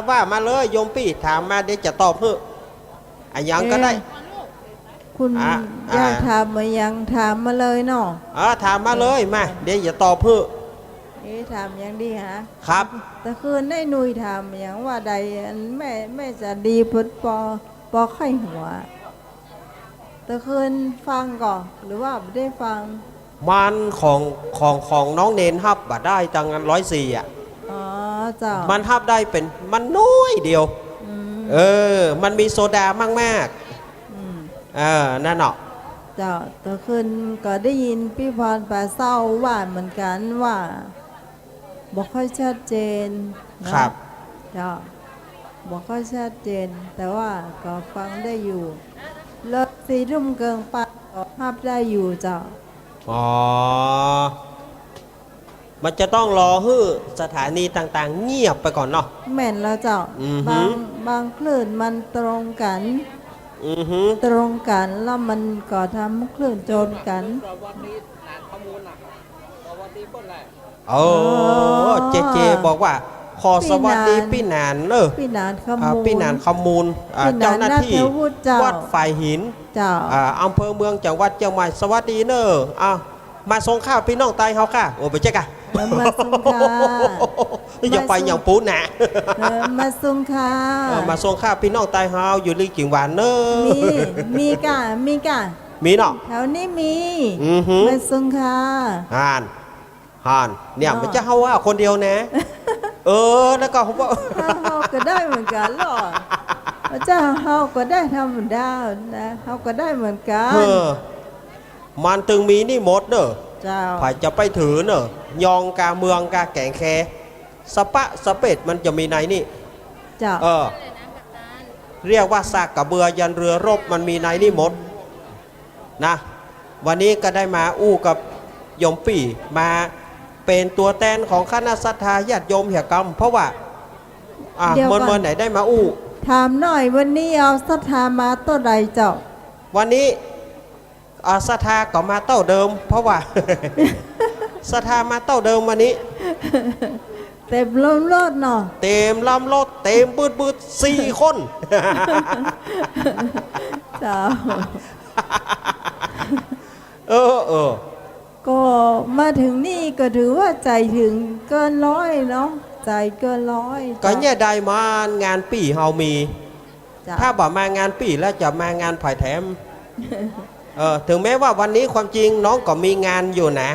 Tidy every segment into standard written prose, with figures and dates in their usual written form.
ว่ามาเลยโยมพี่ถามมาเดี๋ยวจะตอบเพื่ออะยังก็ได้คุณอยากถามมายังถามมาเลยเนาะถามมาเลยมาเดี๋ยวจะตอบเพื่อถามยังดีฮะครับแต่คืนได้นุยถามอย่างว่าใดแม่จะดีพุทธปอไข้หัวแต่คืนฟังก่อนหรือว่าไม่ได้ฟังมันของน้องเนนฮับบัดได้ตังกัน104อ่ะเจ้ามันฮับได้เป็นมันน้อยเดียวมันมีโซดามากนั่นเนาะเจ้าแต่คืนก็ได้ยินพี่พรป่าเศร้าว่าเหมือนกันว่าบอกค่อยชัดเจนครับเจ้าบอกค่อยชัดเจนแต่ว่าก็ฟังได้อยู่เลิก4 ทุ่มเกินไปก็ภาพได้อยู่เจ้ามันจะต้องรอให้สถานีต่างๆเงียบไปก่อนเนาะแม่นแล้วเจ้าบางคลื่นมันตรงกันแล้วมันก็ทำคลื่นโจรกันเจบอกว่าขอสวัสดีพี่นานพี่นานขมูลเจ้าหน้าที่วัดฝ่ายหินอำเภอเมืองจังหวัดเชียงใหม่สวัสดีมาส่งข้าวพี่น้องตายเฮาค่ะโอ้ไปเจ๊กะมาส่งข้าวอย่าไปอย่างปูนะมาส่งข้าวมาส่งข้าวพี่น้องตายเฮาอยู่ลีกิ่งหวานเนอะมีกะมีเนาะแถวนี้มีมาส่งข้าวห่านเนี่ยมันจะเฮาว่าคนเดียวนะแล้วก็ผมว่าเฮาก็ได้เหมือนกันหรอเจ้าเฮาก็ได้ทำเหมือนดาวนะเฮาก็ได้เหมือนกันมันตึงมีนี่หมดเนอะเจ้าผ่าจะไปถือเนอะยองกาเมืองกาแก่งแคสปะสเปดมันจะมีในนี่เจ้าเรียกว่าซากกระเบือยันเรือรบมันมีในนี่หมดนะวันนี้ก็ได้มาอู้กับโยมปี่มาเป็นตัวแทนของคณะศรัทธาญาติโยมเหี่ยกรรมเพราะว่าเมื่อไหนได้มาอู้ถามหน่อยวันนี้เอาศรัทธามาต้นใดเจ้าวันนี้ศรัทธาก็มาเต้าเดิมเพราะว่าศรัทธามาเต้าเดิมวันนี้เต็มล้อมรถเนาะเต็มล้อมรถเต็มบืด4 คนเจ้าก็มาถึงนี่ก็ถือว่าใจถึงเกิน100เนาะใจเกิน100ก็เนี่ยได้มางานปี่เฮามีถ้าบอกมางานปี่แล้วจะมางานผ่ายแถมถึงแม้ว่าวันนี้ความจริงน้องก็มีงานอยู่นะ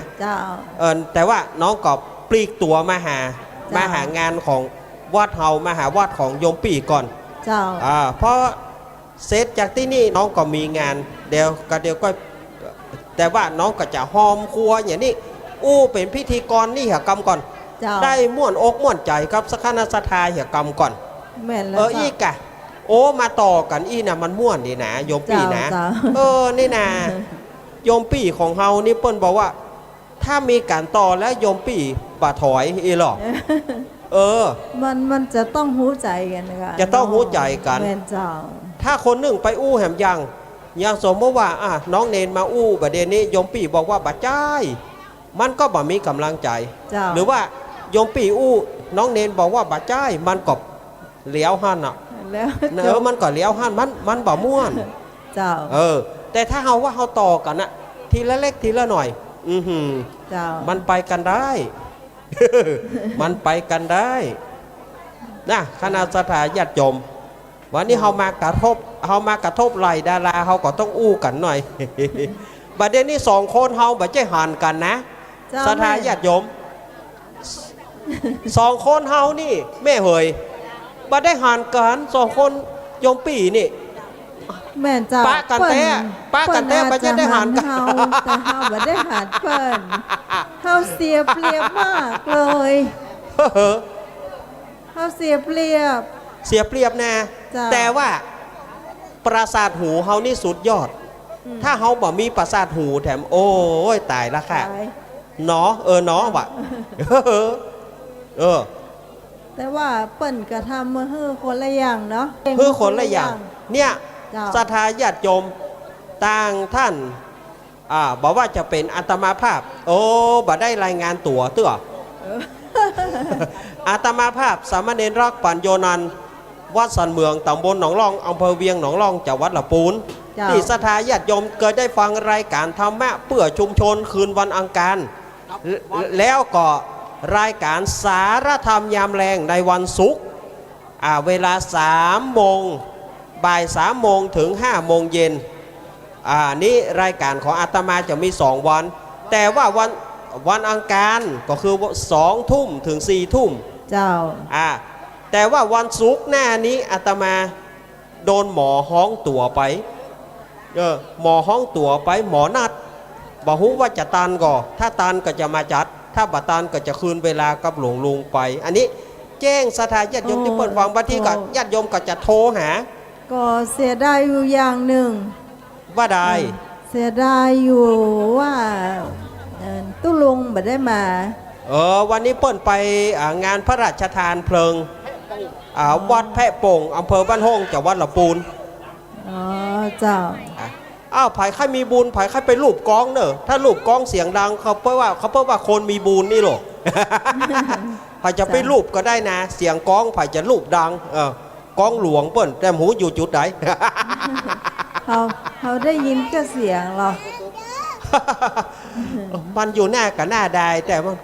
แต่ว่าน้องก็ปลีกตัวมาหางานของวัดเฮามาหาวัดของโยมปี่ก่อนเพราะเสร็จจากที่นี่น้องก็มีงานเดี๋ยวก็แต่ว่าน้องก็จะหอมครัวอย่างนี้เป็นพิธีกรนี่เหี่ยกรรมก่อนได้ม่วนอกม่วนใจครับสักคณะศรัทธาเหี่ยกรรมก่อนอีกะมาต่อกันนะมันม่วนดีนะโยมปี่นะนี่นะโยมปี่ของเฮานี่เปิ้นบอกว่าถ้ามีการต่อแล้วโยมปี่บ่ถอยหรอมันจะต้องหูใจกันนะคะจะต้องหูใจกันถ้าคนหนึ่งไปแหมยังสมมติว่าน้องเนนมาประเด็นนี้โยมปี่บอกว่าบ่ใจมันก็บ่มีกำลังใจหรือว่าโยมปี่น้องเนนบอกว่าบ่ใจมันก็เลี้ยวหันแล้วมันก็เลี้ยวหันมันบ่ม่วนแต่ถ้าเฮาว่าเฮาต่อกันทีละเล็กทีละหน่อยมันไปกันได้ มันไปกันได้นะคณะศรัทธาญาติโยมวันนี้เฮามากระทบไหลดาราเฮาก็ต้องกันหน่อยบัดเดี๋ยวนี้2 คนเฮาบ่ใช่หันกันนะศรัทธาญาติโยม2 คนเฮานี่แม่เหยบ่ได้หันกัน2 คนโยมปี่นี่แม่จ้าป้ากันแต่บ่ได้หันกันแต่เฮาบ่ได้หันเปิ้นเฮาเสียเปรียบมากเลยเฮาเสียเปรียบนะแต่ว่าประสาทหูเฮานี่สุดยอดถ้าเฮาบ่มีประสาทหูแถมโอ้ยตายละค่ะเนาะว่ะแต่ว่าเปิ้นกระทำมาคนละอย่างเนาะคนละอย่างเนี่ยศรัทธาญาติโยมต่างท่านบอกว่าจะเป็นอาตมาภาพบ่ได้รายงานตัว อาตมาภาพสามเณรรักปัญโยนันท์วัดสันเมืองตำบลหนองรองอำเภอเวียงหนองรองจังหวัดลำพูนที่ศรัทธาญาติโยมเคยได้ฟังรายการธรรมะเพื่อชุมชนคืนวันอังคารแล้วก็รายการสารธรรมยามแรงในวันศุกร์เวลา3 โมงบ่าย3 โมงถึง5 โมงเย็นนี่รายการของอาตมาจะมี2 วันแต่ว่าวันอังคารก็คือ2 ทุ่มถึง4 ทุ่มเจ้าแต่ว่าวันศุกร์หน้านี้อาตมาโดนหมอห้องตั๋วไปหมอห้องตั๋วไปหมอนัดบอกว่าจะตันก่อถ้าตันก็จะมาจัดถ้าบัตันก็จะคืนเวลากับหลวงลุงไปอันนี้แจ้งสถานญาติโยมที่เปิดฟังบางทีก็ญาติโยมก็จะโทรหาก็เสียดายอยู่อย่างหนึ่งว่าได้เสียดายอยู่ว่าตุ้ลุงไม่ได้มาวันนี้เปิ้นไปงานพระราชทานเพลิงวัดแพะโป่งอำเภอบ้านห้องจังหวัดลำพูนเจ้าไผ่ใครมีบุญไผ่ใครไปรูปกองเนอะถ้ารูปกองเสียงดังเขาเพื่อว่าคนมีบุญนี่หรอกไผ่จะไปรูปก็ได้นะเสียงกองไผ่จะรูปดังกองหลวงเปิ้นแต่หูอยู่จุดไหนเขาได้ยินก็เสียงหรอมันอยู่หน้ากับหน้าได้แต่มัน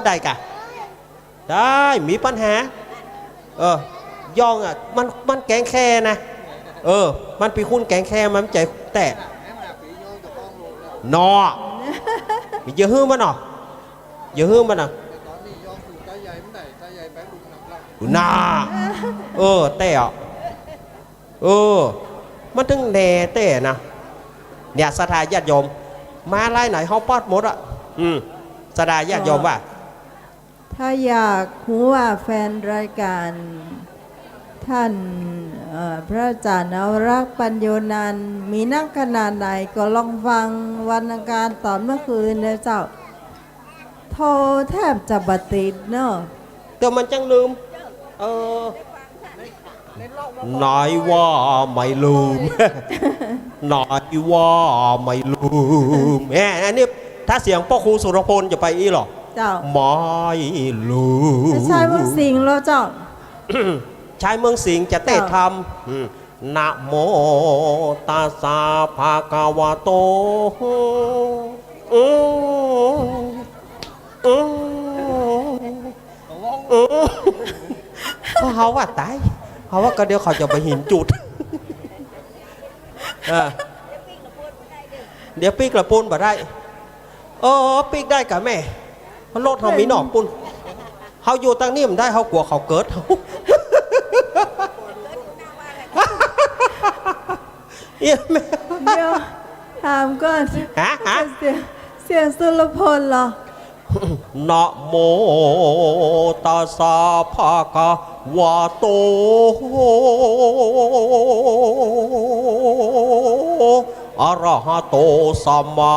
ได้กะได้มีปัญหาย่องมันแกงแค่นะมันปีคุณแกงแค่มันใจแต่นอมีเยอะฮื้อมันหรอเยอะฮื้อมันอ่ะน่าแต่มันถึงแน่แต่นะเนี่ยศรัทธาญาติโยมมาไล่ไหนเฮาปอดหมดอ่ะศรัทธาญาติโยมว่าถ้าอยากรู้ว่าแฟนรายการท่านพระอาจารย์นวรักษ์ปัญโยนันท์มีนักขนาดไหนก็ลองฟังวันอังคารตอนเมื่อคืนนะเจ้าโทรแทบจะบัดติดเนาะแต่มันจังลืมนายว่าไม่ลืมนายว่าไม่ลืมอันนี้ถ้าเสียงพ่อครูสุรพลจะไปอีหรอเจ้าไม่ลืมใช่เมืองสิงห์แล้วเจ้าชายเมืองสิงห์จะเตะทำนะโมตัสสะภะคะวะโตเขาว่าตายเขาว่าก็เดี๋ยวเขาจะไปหินจุดเดี๋ยวปีกระปุนบ่ได้ปีกได้กับแม่เขาลดเขามีหนอกปุนเขาอยู่ตั้งนี่มันได้เขากลัวเขาเกิดเขาเดี๋ยวถามก่อนเสียงสุรพลเหรอนะโมตัสสะภะคะวะโตอะระหะโตสัมมา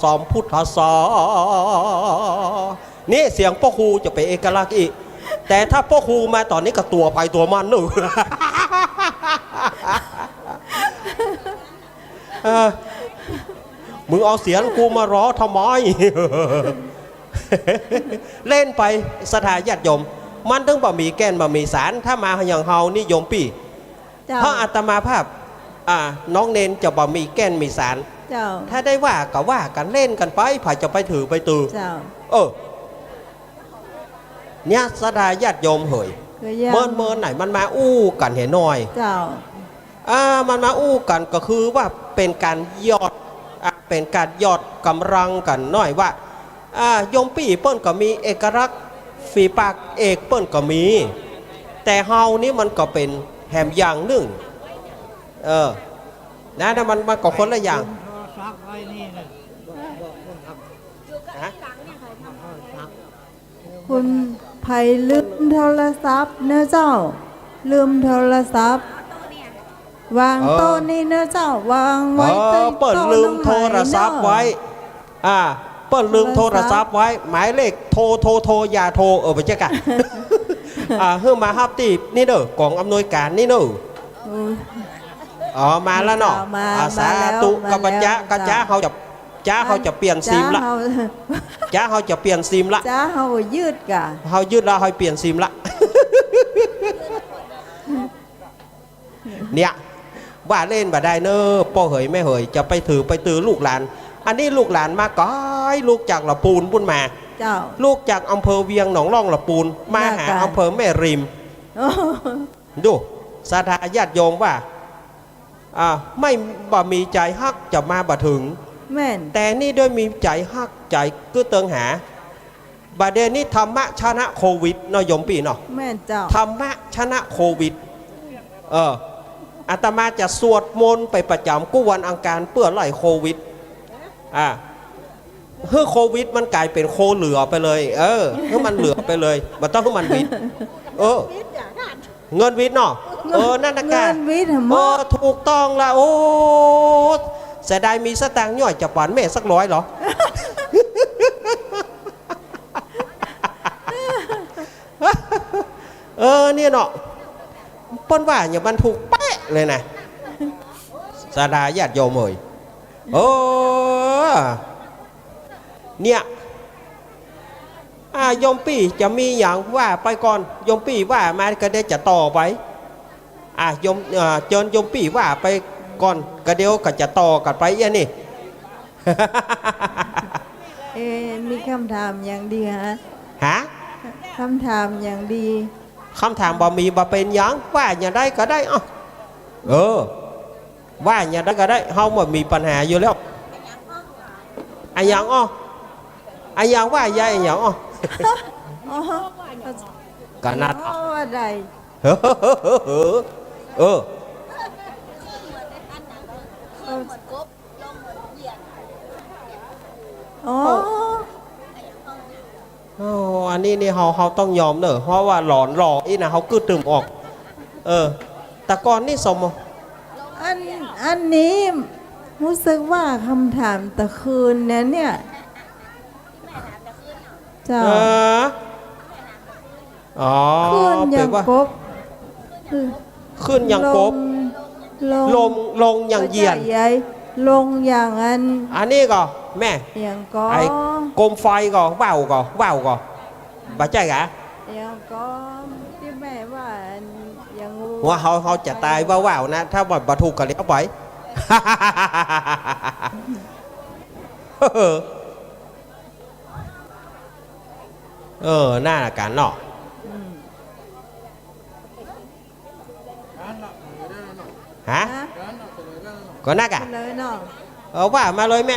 สัมพุทธัสสะนี่เสียงพ่อครูจะเป็นเอกลักษณ์อีกแต่ถ้าพ่อครูมาตอนนี้ก็ตัวไปตัวมันหนึ่งมึงเอาเสียงกูมาร้อทำไมเล่นไปสถานญาติโยมมันถึงบะหมี่แกนบะหมี่สารถ้ามาอย่างเฮานิยมปีเพราะอาตมาภาพน้องเนนจะบะหมี่แกนมีสารถ้าได้ว่าก็ว่ากันเล่นกันไปผ่าจะไปถือไปตือเนี่ยสถานญาติโยมเหยเมินไหนมันมาอู้กันเห็นหน่อยมันมาอู้กันก็คือว่าเป็นการยอดกำลังกันหน่อยว่าโยมปี่เปิ้นก็มีเอกลักษณ์ฝีปากเอกเปิ้นก็มีแต่เฮานี่มันก็เป็นแหมอย่างหนึ่งนะแต่มันก็คนละอย่างคุณไผ่ลืมโทรศัพท์เนื้อเจ้าลืมโทรศัพท์วางโต๊ะนี่เนื้อเจ้าวางไว้ใต้โต๊ะเปิ้นลืมโทรศัพท์ไว้เปิ้นลืมโทรศัพท์ไว้หมายเลขโทรอย่าโทรไปเจ๊กะเฮือมาฮับตีนี่เด้อกองอำนวยการนี่เด้อมาแล้วเนาะสาธุกัปปะจ๊ะเขาจะ จ้าเขาจะเปลี่ยนซิมละจ้าเขาจะเปลี่ยนซิมละ จ้าเขายืดกะ เขายืดแล้วเขาเปลี่ยนซิมละ เนี่ยว่าเล่นบ่ได้เนอะพ่อเหยแม่เหยจะไปถือไปตือลูกหลาน อันนี้ลูกหลานมาก้อยลูกจากละปูนปุ่นมา เจ้า ลูกจากอำเภอเวียงหนองล่องละปูนมาหาอำเภอแม่ริม โอ้ ดูสาธาญาติโยมว่าไม่บ่มีใจฮักจะมาบ่ถึง แม่น แต่นี่ด้วยมีใจฮักใจก็เติงหาบาเดนี้ธรรมะชนะโควิดเนาะโยมปีเนาะ แม่นเจ้า ธรรมะชนะโควิดอาตมาจะสวดมนต์ไปประจำกู้วันอังคารเพื่อไล่โควิดเฮ้อโควิดมันกลายเป็นโคเหลือไปเลยเฮ้อมันเหลือไปเลยมันต้องให้มันวิดเงินวิดเนาะนั่นนะ เงิ กัน วิทย์หมด ถูกต้องละโอ้เสียดายมีสตางค์ย่อยจะปานแม่สักร้อยเหรอ เนี่ยเนาะป้นว่าอย่ามันถูกเป๊ะเลยนะสาดาญาติโยมเอ่ยเนี่ยโยมปี้จะมีอย่างว่าไปก่อนโยมปี้ว่ามาก็ได้จะต่อไปโยมเจิญโยมปี้ว่าไปก่อนก็เดี๋ยวก็จะต่อกันไปอย่างนี้ มีคำถามอย่างดีฮะ คำถามอย่างดี คำถามบ่มีบ่เป็นหยังว่าอย่างได้ก็ได้ว่าอย่างได้ก็ได้เฮาบ่มีปัญหาอยู่แล้วอันอย่างอันอย่างว่าใหญ่อันอย่างก็นัดว่าใดอันนี้นี่เขาต้องยอมเนอะเพราะว่าหลอนหล่ออีนะเขากึดตื่มออกแต่ก่อนนี่สมอันนี้รู้สึกว่าคำถามตะคืนเนี่ยเจ้าคืนอย่างกบขึ้นอย่างกบลงอย่างเยียนลงอย่างอันนี้ก็แม่อย่างก็ไอ้กลมไฟก็ว่าวก็บ่ใจกะอย่างก็ที่แม่ว่าอย่างว่าเขาจะตายว่าวนะถ้าบ่ถูกกันแล้วไปน่าการเนาะฮะก็น่ากันว่ามาเลยแม่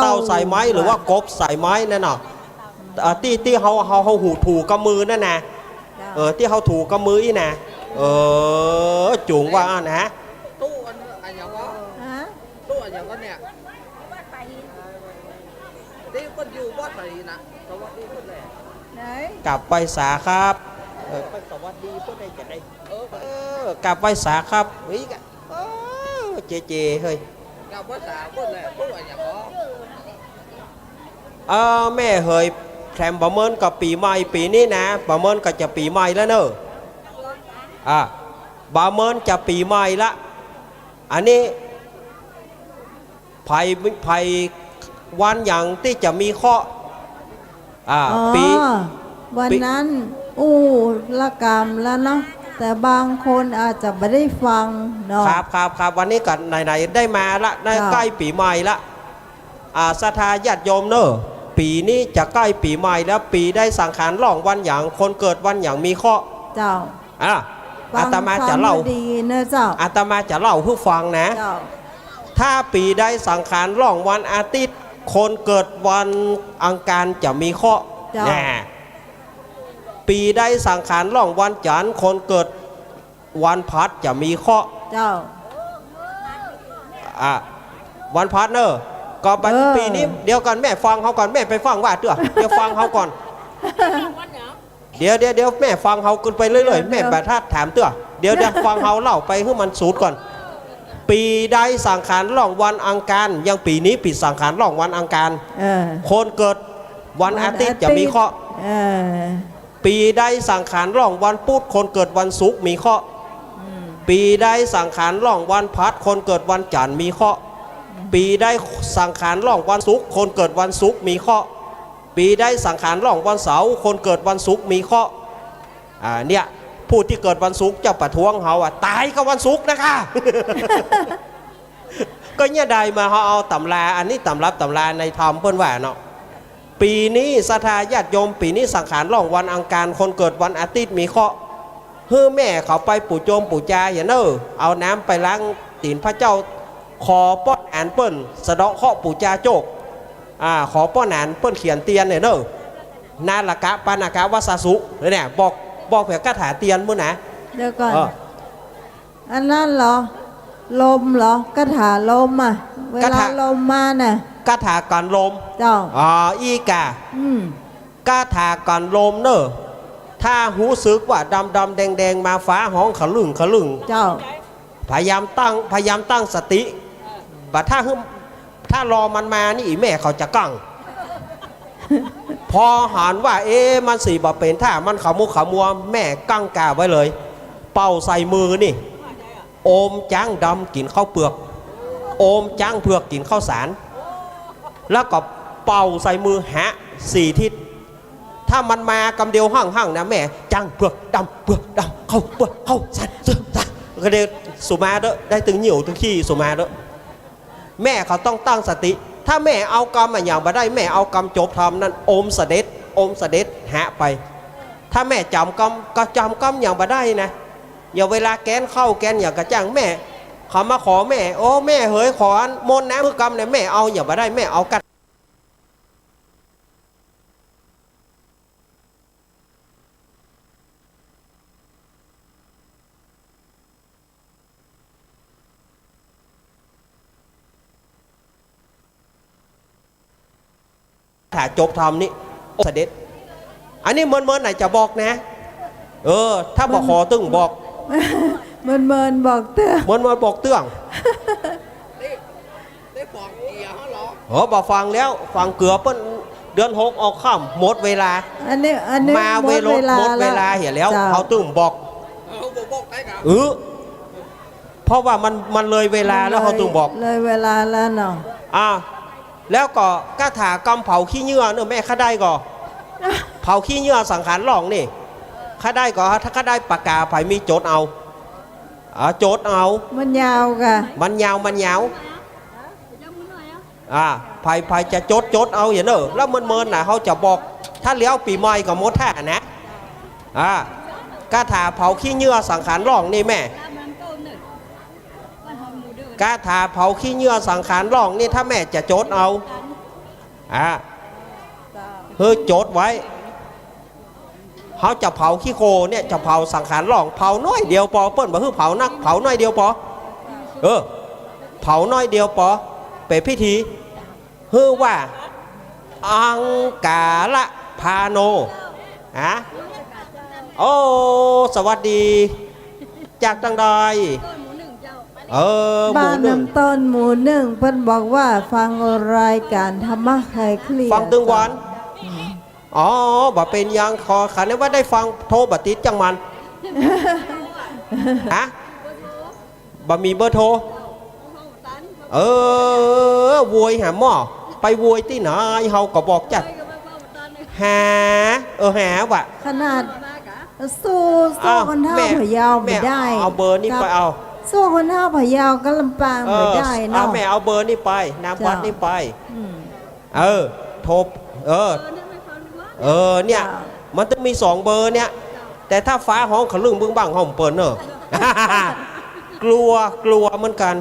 เต่าใส่ไม้หรือว่ากบใส่ไม้นั่นเนาะที่เขาหูถูกกับมือนั่นนะที่เขาถูกกับมืออีนะจุงว่านะตู้อันอย่างวะตู้อันอย่างวะเนี่ยที่คนอยู่วัดไหนนะสวัสดีคนแรกกลับไปสาครับไปสวัสดีเพื่อได้จะได้กลับไปสาครับนี่กันเจเฮ้ยกลับวัดสาคนแรกตู้อันอย่างวะแม่เฮยแถมประเมินกับปีใหม่ปีนี้นะประเมินก็จะปีใหม่แล้วเนอะประเมินจะปีใหม่ละอันนี้ภัยวันอย่างที่จะมีข้อปีวันนั้นละกรรมแล้วเนาะแต่บางคนอาจจะไม่ได้ฟังเนาะครับวันนี้กันไหนได้มาละใกล้ปีใหม่ละศรัทธาญาติโยมเนอะปีนี้จะใกล้ปีใหม่แล้วปีได้สังขารล่องวันอย่างคนเกิดวันอย่างมีข้อเจ้าอาตมาจะเล่าดีนะเจ้าอาตมาจะเล่าผู้ฟังนะถ้าปีได้สังขารล่องวันอาทิตย์คนเกิดวันอังคารจะมีข้อปีได้สังขารล่องวันจันทร์คนเกิดวันพัดจะมีข้อเจ้าวันพัดเนอะก็ไปปีนี้เดี๋ยวกันแม่ฟังเขาก่อนแม่ไปฟังว่าเดี๋ยวฟังเขาก่อนเดี๋ยวแม่ฟังเขาขึ้นไปเรื่อยๆแม่ประทัดถามเดี๋ยวฟังเขาเล่าไปให้มันสูตรก่อนปีได้สังขารล่องวันอังคารยังปีนี้ปีสังขารล่องวันอังคารคนเกิดวันอาทิตย์จะมีข้อปีได้สังขารล่องวันพุธคนเกิดวันศุกร์มีข้อ ปีได้สังขารล่องวันพัดคนเกิดวันจันทร์มีเคราะห์ปีได้สังขารล่องวันศุกร์คนเกิดวันศุกร์มีเคราะห์ปีได้สังขารล่องวันเสาร์คนเกิดวันศุกร์มีเคราะห์เนี่ยผู้ที่เกิดวันศุกร์เจ้าประท้วงเขาตายก็วันศุกร์นะคะ ก็เนี่ยใดมาเขาเอาตำราอันนี้ตำรับตำราในธรรมเพิ่นว่าเนาะปีนี้ศรัทธาญาติโยมปีนี้สังขารล่องวันอังคารคนเกิดวันอาทิตย์มีเคราะห์เฮ้อแม่เขาไปปู่โจมปู่จาอย่างเนอเอาน้ำไปล้างตีนพระเจ้าขอป้อนอ่านเปิ้นสะเดาะเคาะปู่จาโจกขอป้อนอ่านเปิ้นเขียนเตียนเนี่ยเนอนาลกะปานากะวัสสุเนี่ยบอกเผื่อกระถาเตียนมื้อนะเดี๋ยวก่อนอันนั้นเหรอลมเหรอกระถาลมอ่ะเวลาลมมาน่ะกระถาก่อนลมเจ้าอีกากระถาก่อนลมเนอถ้าหูสึกว่าดำแดงมาฟ้าห้องขลึงเจ้าพยายามตั้งสติบัดถ้ารอมันมานี่แม่เขาจะกั้ง พอหันว่ามันสีบ่เป็นถ้ามันขมุขมัวแม่กั้งกาไว้เลยเป่าใส่มือนี่โอมจ้างดำกินข้าวเปลือกโอมจ้างเผือกกินข้าวสารแล้วก็เป่าใส่มือหะ4 ทิศถ้ามันมากำเดียวห้างนะแม่จ้างเผือกดำเข้าเปลือกเข้าสารก็เดี๋ยวสุมาเด้อได้ตึงเหนียวตึงขี้สุมาเด้อแม่เขาต้องตั้งสติถ้าแม่เอากรรมอย่างบ่ได้แม่เอากรรมจบทำนั่นโอมเสด็จหะไปถ้าแม่จำกรรมก็จำกรรมอย่างบ่ได้นะอย่าเวลาแกนเข้าแกนอย่างกระจ้างแม่เขามาขอแม่โอ้แม่เฮ้ยขอมนน้ำมือกรรมเนี่ยแม่เอาอย่าบ่ได้แม่เอากัดถ้าจบทำนี่เสด็จอันนี้เมินไหนจะบอกนะถ้าบอกขอตึงบอกเมินบอกเตื้องบอกเตื้องได้ฟังเกียร์เหรอบอกฟังแล้วฟังเกือบเปิ้นเดือน6ออกค่ำหมดเวลาอันนี้มาหมดเวลาเห็นแล้วเขาตึงบอกเพราะว่ามันเลยเวลาแล้วเขาตึงบอกเลยเวลาแล้วเนาะแล้วก็กระถากำเผาขี้เยื่อเนอะแม่ข้าได้ก่อเผาขี้เยื่อสังขารหลองนี่ข้าได้ก่อถ้าข้าได้ปากกาไผ่มีโจทย์เอาโจทย์เอามันยาวกะมันยาวไผ่จะโจทย์เอาอย่างเนอะแล้วเมินน่ะเขาจะบอกถ้าเลี้ยวปีใหม่กับมดท่านะกระถาเผาขี้เยื่อสังขารหลองนี่แม่กาถาเผาขี้เยื่อสังขารล่องนี่ถ้าแม่จะโจทย์เอาโจทย์ไว้เขาจะเผาขี้โคเนี่ยจะเผาสังขารล่องเผาน้อยเดียวพอเปิ้ลบอกเผานักเผาน้อยเดียวพอเผาน้อยเดียวพอเป็นพิธีว่าอังกาละพาโนโอ้สวัสดีจากตังใดบ้านน้ำต้นหมู่หนึ่งเพิ่นบอกว่าฟังรายการธรรมะคลายเครียดฟังตึงวันบ่เป็นยังขอขันว่าได้ฟังโทรบัติดจังมันบ่มีเบอร์โทรววยหาหม้อไปววยที่ไหนเฮาก็บอกจัดหาว่ะขนาดสู้คนเท่าพะเยาไม่ได้เอาเบอร์นี่ไปเอาสู้คนเท่าพะเยาก็ลำปางไม่ได้เนาะแม่เอาเบอร์นี่ไปนามวัดนี่ไปโทรเนี่ยมันต้องมี2 เบอร์เนี่ยแต่ถ้าฟ้าห้องขลุ่งบึ้งบังห้องเปิดเนอะ กลัวเหมือนกัน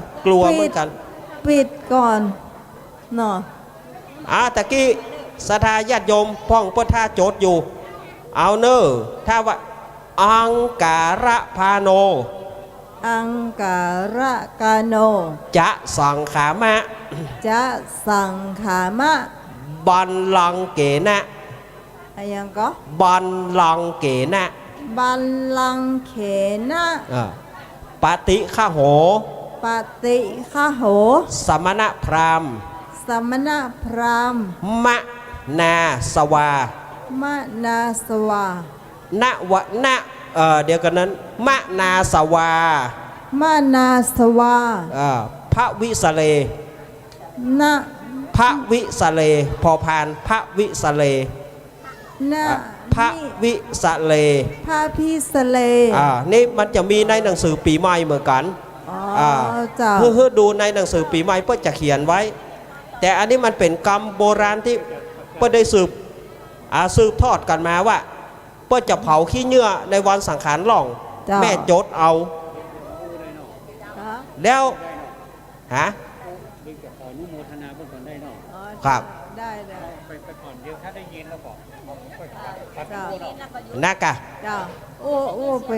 ปิดก่อนเนาะตะกี้ศรัทธาญาติโยมพ่องพุทธาโจทย์อยู่เอาเนอะถ้าว่าอังการะพาโนอังการะกาโนจะสังขามะบัลลังเกนะยังก็บัลลังเกนะปฏิฆะโหสมณพราหมณ์มะนาสวาณวะณเดี๋ยวกันนั้นมะนาสวา มานาสวา พระวิสเล นะ พระวิสเลพอพานพระวิสเล นะ พระวิสเล พระพิสเล นี่มันจะมีในหนังสือปีใหม่เหมือนกัน อ๋อเจ้า เพื่อดูในหนังสือปีใหม่เพื่อจะเขียนไว้ แต่อันนี้มันเป็นกรรมโบราณที่เพื่อได้สืบทอดกันมาว่าเพื่อจะเผาขี้เนื้อในวันสังขารหล่อง จ้า แม่จดเอา แล้วฮะ ดีกับขออนุโมทนาเพื่อนคนได้เนาะ ครับ ได้ได้ ไปก่อนเดียวถ้าได้ยินแล้วบอกปัด เจ้า ตัวเนาะ นักอะ เจ้าโอ้ไป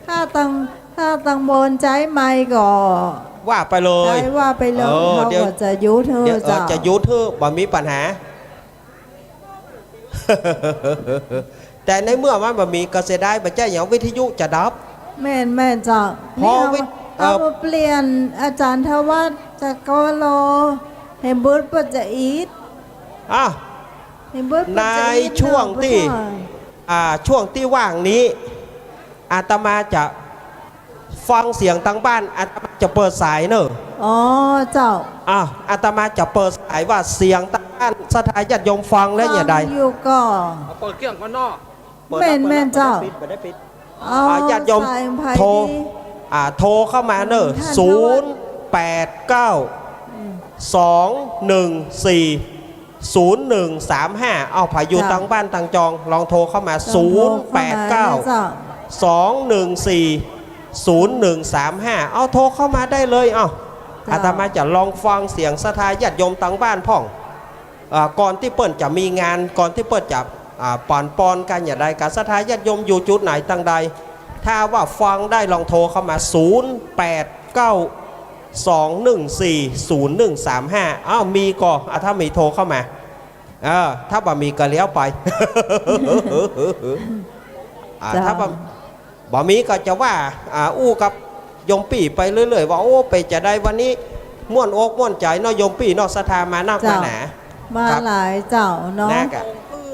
ถ้าตังบนใจไม่ก็ ว่าไปเลย ใช้ว่าไปเลย เออ เขา เดี๋ยว ก็จะยุเธอ เดี๋ยว เจ้า จะยุเธอบ่มีปัญหา แต่ในเมื่อมันบ่มีก็เสียดายบ่ใช่อย่างวิทยุจะดับ แม่นเจ้า พอ นี่ วิ เอามาเปลี่ยนอาจารย์ทวัฒน์จากกโลเห็นบุตรปัจจอีท อ่ะ เห็นบุตรปัจจอีท ในช่วงที่ ช่วงที่ว่างนี้อาตมาจะฟังเสียงทางบ้านอาตมาจะเปิดสายเนอะ อ๋อเจ้า อาตมาจะเปิดสายว่าเสียงทางบ้านสถานญาติโยมฟังแล้วอย่างใด ฟังอยู่ก็ เอาเปิดเครื่องก่อนเนอก แม่นเจ้า เปิดได้ปิด อ๋อ ญาติโยม สายไผ่ โทร ดี โทรเข้ามาเนอะ ท่าน 089 214 0135เอาพายุทางบ้านทางจองลองโทรเข้ามา ลองโทรเข้ามานะเจ้า 089 214 0135เอาโทรเข้ามาได้เลยอาตมาจะลองฟังเสียงสถานญาติโยมทางบ้านพ่องก่อนที่เปิ้นจะมีงานก่อนที่เปิ้นจะปอนกันอย่างไรการสถานญาติโยมอยู่จุดไหนทางใด ถ้าว่าฟังได้ลองโทรเข้ามา 089 214 0135มีก็ถ้ามีโทรเข้ามาถ้าบ่มีก็เลี้ยวไป ถ้าบ่มีก็จะว่าอู้กับโยมปี่ไปเรื่อยๆว่าโอ้ไปจะได้วันนี้ม่วนอกม่วนใจเนาะโยมปี่เนาะสถามานักมาหนา มา ครับ หลายเจ้าเนาะ แน่กะ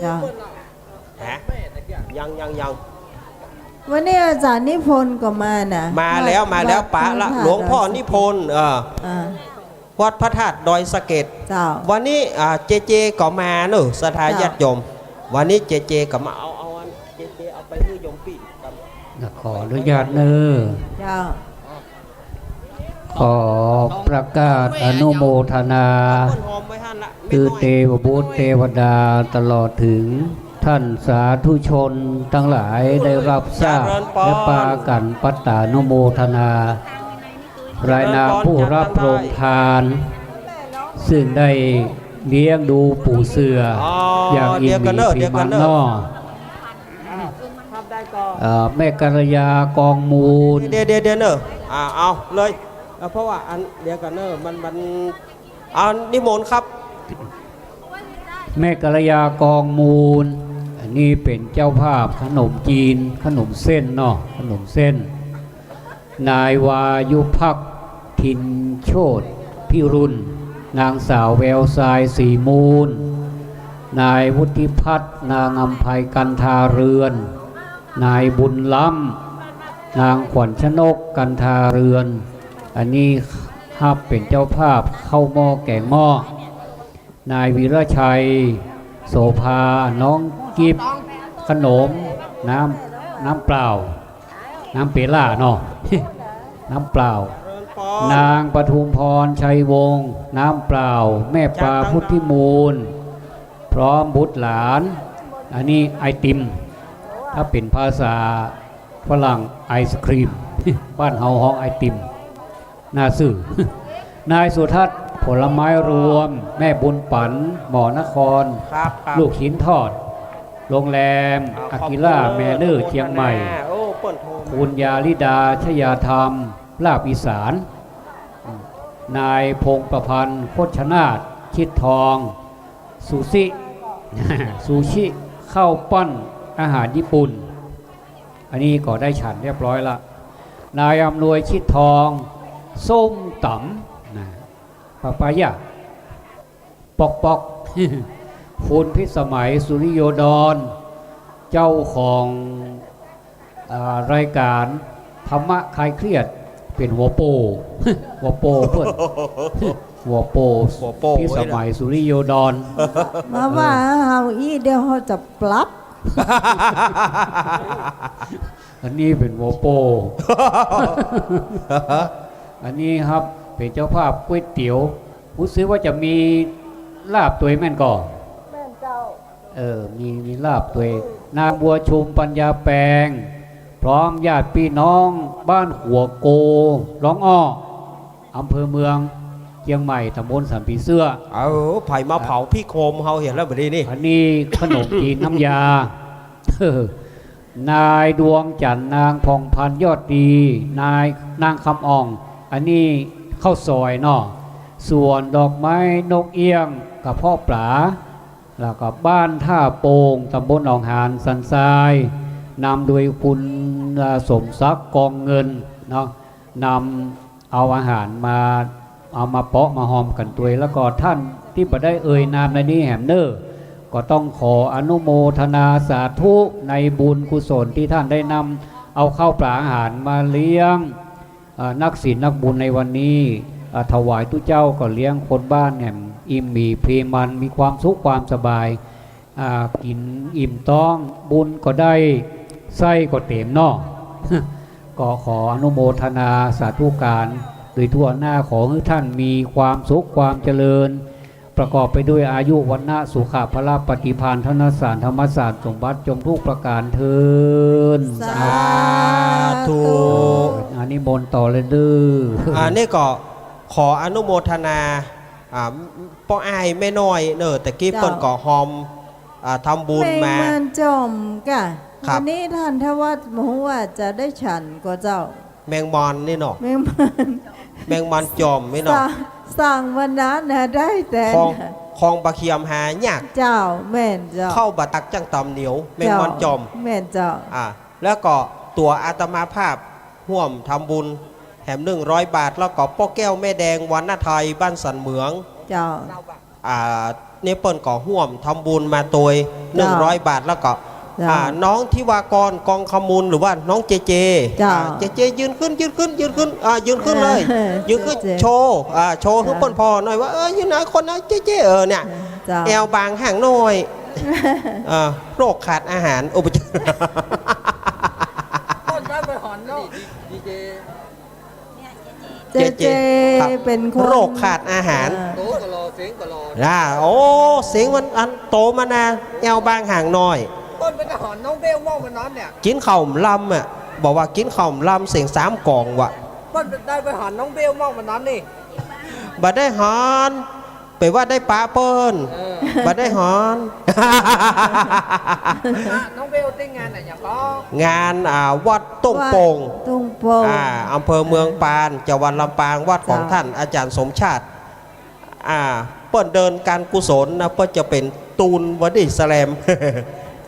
จ้า ฮะยัง วันนี้อาจารย์นิพนธ์ก็มานะ มาแล้วป๋าละหลวงพ่อนิพนธ์วัดพระธาตุดอยสะเก็ด เจ้า วันนี้เจก็มาเนอะสถานญาติโยมวันนี้เจก็มาเอาอันเจเอาไปให้โยมปี่กัน ขออนุญาตเนอ เจ้า ขอประกาศอนุโมทนา คือเทวบุตรเทวดาตลอดถึงท่านสาธุชนทั้งหลายได้รับทราบและปากันปัตตานุโมทนา รายนามผู้รับโปรงทาน ซึ่งได้เลี้ยงดูปู่เสืออย่างอิ่มมีปีมันนอแม่กัลยากองมูล เดี๋ยวเนอะเอาเลยเพราะว่าอันเดียวกันเนอะมันนิมนต์ครับ แม่กัลยากองมูลอันนี้เป็นเจ้าภาพขนมจีนขนมเส้นเนาะขนมเส้น นายวายุพักทินโชตพิรุณนางสาวแววทรายสีมูล นายวุฒิพัฒน์นางอำไพกันทาเรือน นายบุญล้ำนางขวัญชนกกันทาเรือน อันนี้ฮับเป็นเจ้าภาพเข้าหม้อแกงหม้อนายวีรชัยโสภาน้องกิบขนมน้ำเปล่าน้ำเปล่าเนาะ น้ำเปล่า นางปทุมพรชัยวงศ์น้ำเปล่าแม่ปลาพุทธิมูล พร้อมบุตรหลาน อันนี้ไอติม ถ้าเป็นภาษาฝรั่งไอศครีม บ้านเฮาห้องไอติมน่าซื่อ นายสุทัศน์ผลไม้รวม แม่บุญปันหมอนคร ครับ ลูกชิ้นทอด โรงแรมอากิล่าแมเนอร์เชียงใหม่ คุณยาลิดาชยาธรรมลาบอีสาน นายพงประพันธ์โคชนาถชิดทองซูชิ ซูชิข้าวปั้นอาหารญี่ปุ่น อันนี้ก็ได้ฉันเรียบร้อยละ นายอำนวยชิดทองส้มตำนะปะปายะปอก คุณพิสมัยสุริโยดร เจ้าของรายการธรรมะคลายเครียด เป็นหัวโป หัวโปเพื่อนหัวโป หัวโป ที่สมัยสุริโยดร มาว่าเฮาอีเดียวเขาจะปรับ อันนี้เป็นหัวโป อันนี้ครับเป็นเจ้าภาพก๋วยเตี๋ยวรู้สึกว่าจะมีลาบตัวแม่นก่อแม่นเจ้ามีลาบตัวนางบัวชุมปัญญาแปลงพร้อมญาติพี่น้องบ้านหัวโกร้องอ้ออำเภอเมืองเชียงใหม่ตำบลสันปีเสื้อ เอาไผ่มาเผาพี่โคมเฮาเห็นแล้วแบบนี้นี่ อันนี้ขนมจีนน้ำยา นายดวงจันทร์นางพองพันยอดดีนางคำอ่อง อันนี้ข้าวซอยเนาะส่วนดอกไม้นกเอี้ยงกับพ่อปลาแล้วก็บ้านท่าโป่งตำบลหนองหานสันทรายนำโดยคุณสมศักดิ์กองเงินเนาะนำเอาอาหารมาเอามาเปาะมาหอมกันตัวยแล้วก็ท่านที่บ่ได้เอ่ยนามในนี้แหมเนอร์ก็ต้องขออนุโมทนาสาธุในบุญกุศลที่ท่านได้นำเอาข้าวปลาอาหารมาเลี้ยงนักศีลนักบุญในวันนี้ถวายทุเจ้าก็เลี้ยงคนบ้านแหมอิ่มมีเพรีมันมีความสุขความสบายกินอิ่มต้องบุญก็ได้ไส้ก็เต็มเนาะ ก็ขออนุโมทนาสาธุการโดยทั่วหน้าขอให้ท่านมีความสุขความเจริญประกอบไปด้วยอายุวันนะสุขภละปฏิภาณธนสารธรรมศาสตร์สมบัติจงทุกประการเทิน สาธุ อันนี้มนต์ต่อเลยดื้อ นี่ก็ขออนุโมทนาป้ออายแม่น้อยเนอะแต่กี้เปิ้นก่อหอมทำบุญมา แมงมันจมกะ ครับ วันนี้ท่านทวัฒน์บอกว่าจะได้ฉันก็เจ้า แมงมอนนี่เนาะ แมงมัน แมงมอนจอมไม่เนาะ สั่งวันนั้นนะได้แต่ คลองบะเคียมหายาก เจ้าแม่นเจ้า เข้าบะตักจังตำเหนียวแมงมอนจอม แม่นเจ้า แล้วก็ตัวอาตมาภาพห่วมทำบุญแถม100 บาทแล้วก็ป้อแก้วแม่แดงวันนาไทยบ้านสันเหมือง เจ้า เนี่ยเปิ้นก่อห่วมทำบุญมาตัว100 บาทแล้วก็น้องทิวากรกองขมูลหรือว่าน้องเจเจยืนขึ้นยืนขึ้นเลยยืนขึ้นโชว์โชว์ให้เปิ้นพอหน่อยว่ายืนไหนคนนะเจเจเนี่ยแอวบางห่างหน่อยโรคขาดอาหารอุปจ ต้นได้ไปหอนเนาะดีเจ เจเป็นคน โรคขาดอาหาร โตก็รอเสียงก็รอ โอ้เสียงมันอันโตมานาแอวบางห่างหน่อย ต้นไปก็หอนน้องเบลมองมันนั้นเนี่ย กินข้าวลำอ่ะบอกว่ากินข้าวลำเสียง3 กล่องว่ะ ต้นได้ไปหอนน้องเบลมองมันนั้นนี่ บัดได้หอนไปว่าได้ปลาเปิ้นบัดได้หอน น้องเบลเต้นงานไหนอย่างก็ งานวัดต้งโป่ง ตุ้งโป่ง อำเภอเมืองปานจังหวัดลำปางวัดของท่านอาจารย์สมชาติเปิ้นเดินการกุศลนะเปิ้นจะเป็นตูนวัดอิสแลม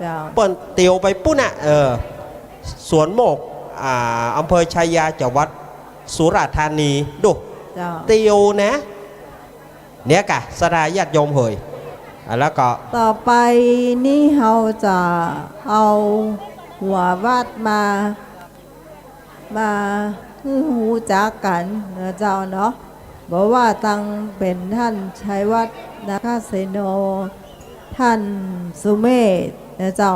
เจ้า เปิ้นเตียวไปปุ้นสวนโมกอำเภอชัยยาจังหวัดสุราษฎร์ธานีดู เจ้า เตียวนะเนี่ยกะสดาญาติโยมเหยแล้วก็ ต่อไปนี่เราจะเอาหัววัดมาคือหูจักกันนะเจ้าเนาะบอกว่าตั้งเป็นท่านชัยวัฒน์นะคะเสโนท่านสุเมธนะเจ้า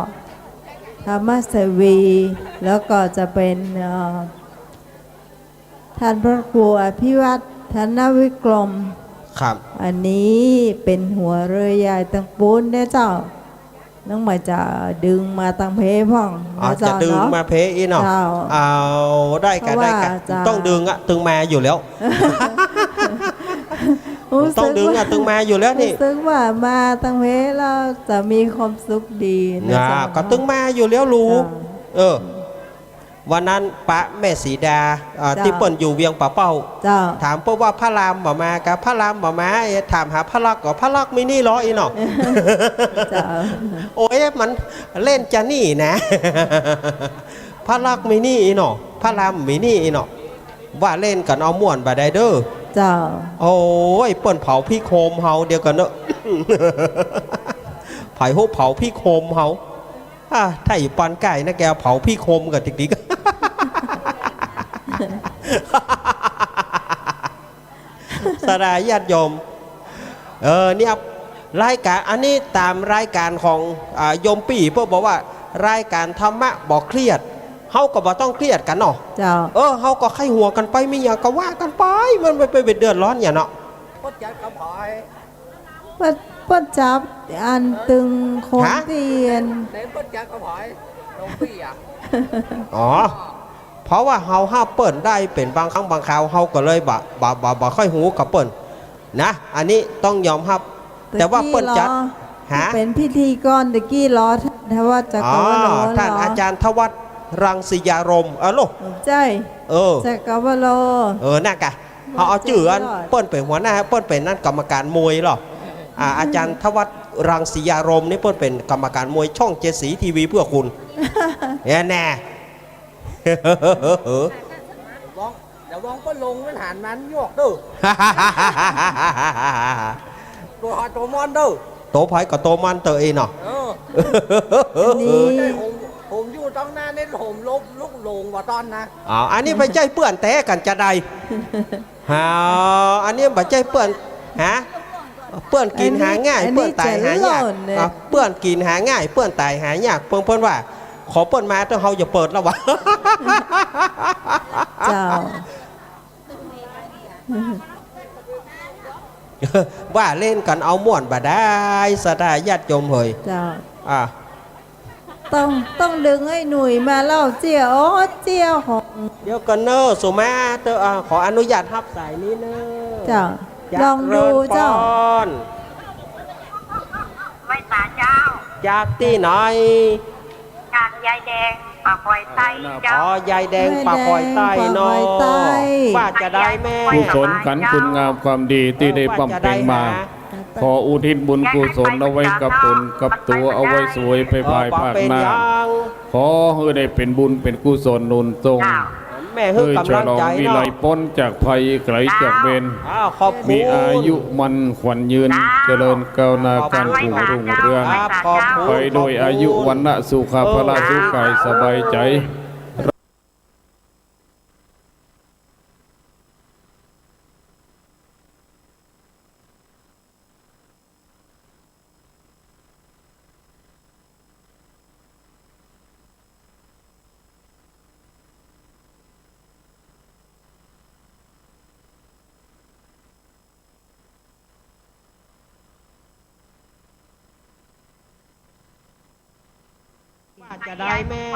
ธรรมเสวี แล้วก็จะเป็นท่านพระครูอภิวัตธนวิกรม ครับ อันนี้เป็นหัวเรือใหญ่ตังปูนเนี่ยเจ้า น้องหมายจะดึงมาตังเพพ่องนะ จะ เจ้า ดึง เนาะ มาเพอีเนาะ เจ้า เอาได้กัน เพราะ ได้ ว่า กัน จะ ต้องดึงตึงมาอยู่แล้ว ต้องดึงตึงมาอยู่แล้วนี่ ซึ่งว่ามาตังเพแล้วจะมีความสุขดีนะเจ้า ก็ตึงมาอยู่แล้วรู้ เจ้า วันนั้นปะแม่สีดา เจ้า ที่เปิ้นอยู่เวียงป่าเป้า เจ้า ถามเปิ้นว่าพระรามบ่มากับพระรามบ่มาถามหาพระลักษณ์ก็พระลักษณ์มีนี่เหรออีเนาะ เจ้า โอ้ยมันเล่นจะนี่นะ พระลักษณ์มีนี่อีเนาะพระรามมีนี่อีเนาะว่าเล่นกันเอาม่วนบ่ได้เด้อ เจ้า โอ้ยเปิ้นเผาพี่โคมเฮาเดียวกันเนอะ ไผ่ฮู้เผาพี่โคมเฮาถ้าอยู่ปานไก่นะแกเผาพี่โคมกับติ๊กๆ ดาญาติโยมเนี่ยรายการอันนี้ตามรายการของโยมปี่เพื่อบอกว่ารายการธรรมะบอกเครียดเฮาก็บ่ต้องเครียดกันเนาะเจ้าเฮาก็ไข้หัวกันไปมีอย่างก็ว่ากันไปมันไปเดือดร้อนอย่างเนาะก็จัดกระพายปัดจับอันตึงคนเตียนเล่นก็จัดกระพายลงปี่อ่ะอ๋อเพราะว่าเฮาห้าเปิดได้เป็นบางครั้งบางคราวเฮาก็เลยบ่ค่อยหูกับเปิดนะอันนี้ต้องยอมรับแต่ว่าเปิดจัดเป็นพิธีกรตะกี้รอท่านว่าจะกวโลท่านอาจารย์ทวัฒน์รังสียารมลูกใช่จะกวโลน่ากะเอาจื่ออันเปิ้นเป็นหัวหน้าเปิ้นเป็นนั่นกรรมการมวยหรออาจารย์ทวัฒน์รังสียารมนี่เปิ้นเป็นกรรมการมวยช่องเจสีทีวีเพื่อคุณแน่เดี๋ยววองก็ลงมันหันมันโยกดูตัวหอตัวมอนดูโตไผ่กับโตมันเตอเองเนาะผมอยู่ตรงหน้าเน้นผมลบลุกลงว่าตอนนะอันนี้ไปใจเปื่อนแต่กันจะได้อันนี้ไปใจเปื่อนเปื่อนกินหาง่ายเปื่อนตายหายากเปื่อนกินหาง่ายเปื่อนตายหายากเพิ่นว่าขอเปิดมาต้องเขาอย่าเปิดแล้ววะว่าเล่นกันเอาม่วนบ่ได้สดาญาติโยมเฮยต้องดึงให้หนุ่ยมาเล่าเจียวเจียวของเดี๋ยวกันเนอสุมาเตอขออนุญาตรับสายนี้เนอจ้าลองดูเจ้าไม่ตาเจ้าจากที่ไหนจากยายแดงปากคอยใต้เจ้ายายแดงปากคอยใต้เนาะว่าจะได้แม่กุศลขันคุณงามความดีที่ได้บำเพ็ญมาขออุทิศบุญกุศลเอาไว้กับตนกับตัวเอาไว้สวยไปภายภาคหน้าขอให้ได้เป็นบุญเป็นกุศลนุนทรงเพื่อฉลองวิไลพ้นจากภัยไกลจากเวรมีอายุมันขวัญยืนเจริญก้าวหน้าการผูกรุ่งเรืองไปโดยอายุวันณะสุขภาพสุขกายสบายใจ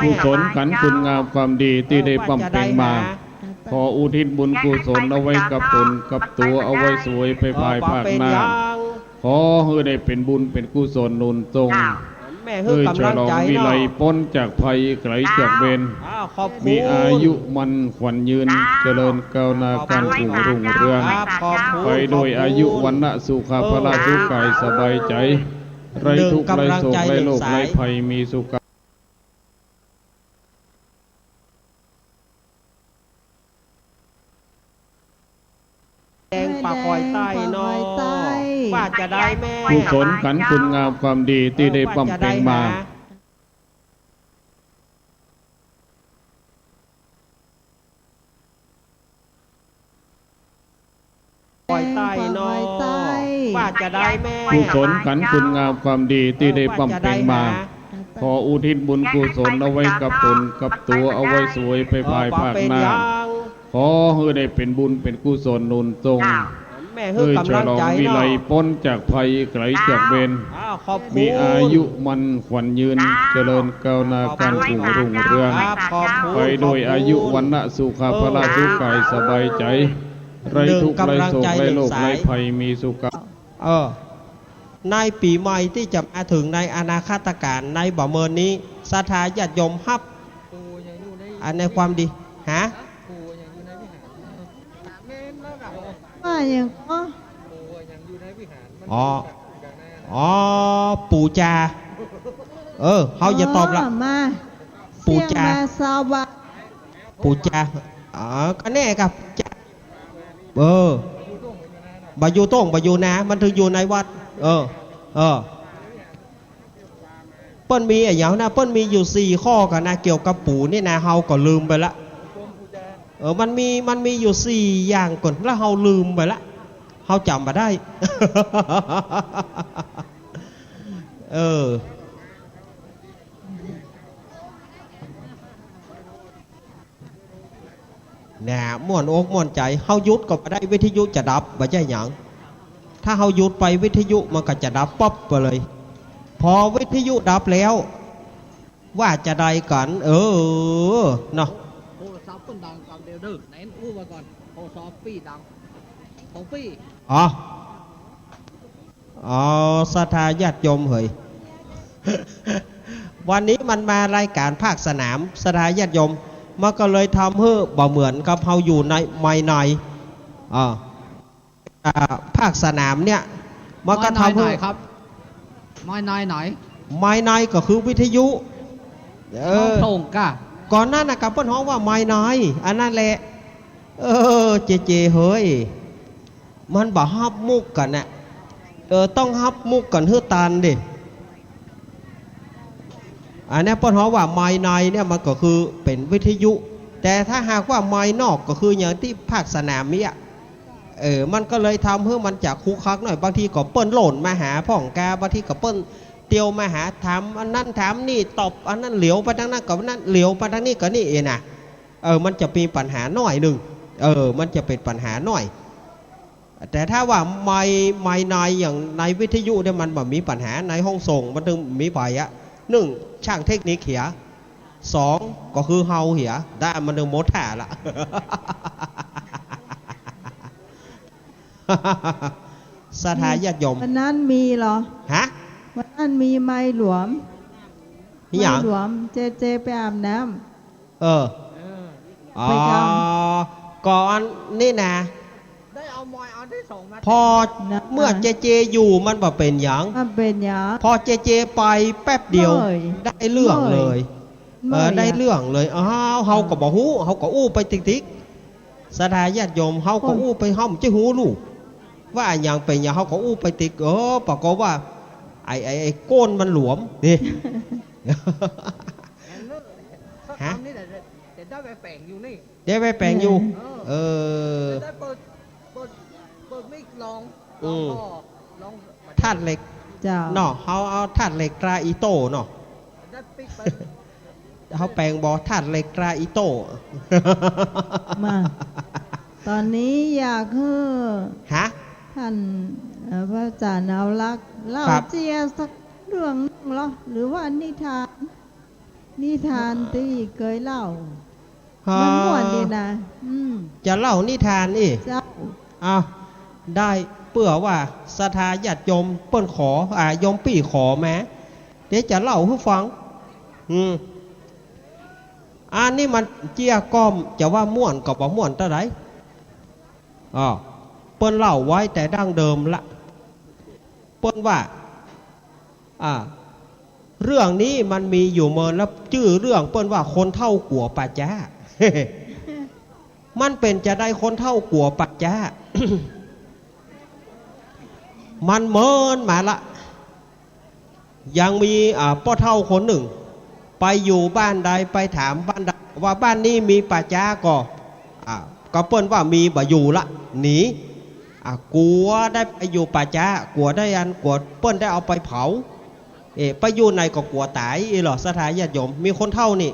กุศลขันคุณงามความดีที่ได้บำเพ็ญมาขออุทิศบุญกุศลเอาไว้กับตนกับตัวเอาไว้สวยไปภายภาคหน้าขอให้ได้เป็นบุญเป็นกุศลนุนทรงเพื่อฉลองวิไลพ้นจากภัยไกลจากเวรมีอายุมันขวัญยืนเจริญก้าวหน้าการผูกรุ่งเรืองไปโดยอายุวันณะสุขภาพสุขกายสบายใจไร้ทุกข์ไร้โศกไร้โรคไร้ภัยมีสุขแดงปากคอยใต้เนาะว่าจะได้แม่กุศลขันคุณงามความดีที่ได้บำเพ็ญมาคอยใต้เนาะว่าจะได้แม่กุศลขันคุณงามความดีที่ได้บำเพ็ญมาขออุทิศบุญกุศลเอาไว้กับตนกับตัวเอาไว้สวยไปภายภาคหน้าขอให้ได้เป็นบุญเป็นกุศลนุนทรงเพื่อฉลองวิไลพ้นจากภัยไกลจากเวรมีอายุมันขวัญยืนเจริญก้าวหน้าการผูกรุ่งเรืองไปโดยอายุวันณะสุขภาพสุขกายสบายใจไร้ทุกข์ไร้โศกไร้โรคไร้ภัยมีสุขในปีใหม่ที่จะมาถึงในอนาคตการในบ่เมินนี้ศรัทธาญาติโยมฮับในความดีว่าอย่างปู่จาเขาอย่าตอบละปู่จาปู่จาก็แน่ครับบายูโต้งบายูนามันถึงอยู่ในวัดเปิ้นมีอย่างนะเปิ้นมีอยู่4ข้อกันนะเกี่ยวกับปู่นี่นะเฮาก็ลืมไปละมันมีอยู่4อย่างก่อนแล้วเฮาลืมไปละ เขาจำมาได้ เออน่ะม่วนอกม่วนใจเฮายุดก็บ่ได้วิทยุจะดับบ่ใช่หยังถ้าเฮายุดไปวิทยุมันก็จะดับป๊อบไปเลย พอวิทยุดับแล้ว ว่าจะได้กันเนาะ โทรศัพท์ต้นดังกับเดลเดอร์ไหนอู้มาก่อนโทรศัพท์ปี้ดังของปี้ อ๋อศรัทธาญาติโยมเฮ้ย วันนี้มันมารายการภาคสนามศรัทธาญาติโยมมันก็เลยทำให้บ่เหมือนกับเราอยู่ในไม่ในภาคสนามเนี่ยมันก็ทำให้ครับไม่นายไหน ไม่ในก็คือวิทยุโต่งก้าก่อนหน้านะกับเพิ่นฮ้องว่าไม่ในอันนั้นแหละเจเฮ้ยมันบ่ฮับมุกกันน่ะต้องฮับมุกกันเฮือตานดิอันนี้เพิ่นฮ้องว่าไม่ในเนี่ยมันก็คือเป็นวิทยุ แต่ถ้าหากว่าไม่นอกก็คืออย่างที่ภาคสนามเนี่ยมันก็เลยทำให้มันจากคุกคักหน่อยบางทีก็เปิ้นโหล่นมาหาพ่องกาบางทีก็เปิ้นเตียวมาหาถามอันนั้นถามนี่ตอบอันนั้นเหลียวไปทางนั้นกับนั้นเหลียวไปทางนี้ก็นี่เองนะมันจะมีปัญหาหน่อยหนึ่งมันจะเป็นปัญหาหน่อยแต่ถ้าว่าไม่ในอย่างในวิทยุเนี่ยมันแบบมีปัญหาในห้องส่งมันถึงมีไป1ช่างเทคนิคเหีย2ก็คือเฮาเหียได้มันถึงโมท่าละ สถาญาติโยมวันนั้นมีเหรอฮะวันนั้นมีไม้หลวมไม้หลวมเจไปอาบน้ำไปทำก่อนนี่นะได้เอามอยเอาที่ส่งมาพอเมื่อเจอยู่มันบ่เป็นหยังพอเจไปแป๊บเดียวได้เรื่องเลยได้เรื่องเลยเฮาก็บ่ฮู้เฮาก็อู้ไปติ๊กๆสถาญาติโยมเฮาก็อู้ไปห้อมจิฮู้ลูกว่าอย่างเป็นอย่างเขาก็อู้ไปติกปรากฏว่าไอ้โก้นมันหลวมดิฮะนี่แต่ได้ไปแปลงอยู่นี่ได้ไปแปลงอยู่ได้เปิดไม่ลองธาตุเหล็กเนาะเขาเอาธาตุเหล็กตราอีโต้เนาะเขาแปลงบ่ธาตุเหล็กตราอีโต้มาตอนนี้อยากฮะท่านพระอาจารย์เอาลักเล่าเจียสักเรื่องนึงเหรอหรือว่านิทานที่เคยเล่ามันม่วนดีนะจะเล่านิทานนี่ได้เปื่อว่าศรัทธาญาติโยมเปิ้นขอโยมปี่ขอแม้เดี๋ยวจะเล่าให้ฟังอันนี้มันเจียก้อมจะว่าม่วนกับว่าม่วนเท่าไหร่เปิ้นเล่าไว้แต่ดั้งเดิมละเปิ้นว่าเรื่องนี้มันมีอยู่เมินแล้วชื่อเรื่องเปิ้นว่าคนเท่ากัวปัจจ้า มันเป็นจะได้คนเท่ากัวปัจจ้า มันเมินมาละยังมีพ่อเท่าคนหนึ่งไปอยู่บ้านใดไปถามบ้านใดว่าบ้านนี้มีปัจจ้าก็เปิ้นว่ามีบ่อยู่ละหนีกลัวได้ไปอยู่ป่าจ้ากลัวได้กลัวเปิ้นได้เอาไปเผาไปอยู่ในก็กลัวตายหรอสถาญาติโยมมีคนเท่านี่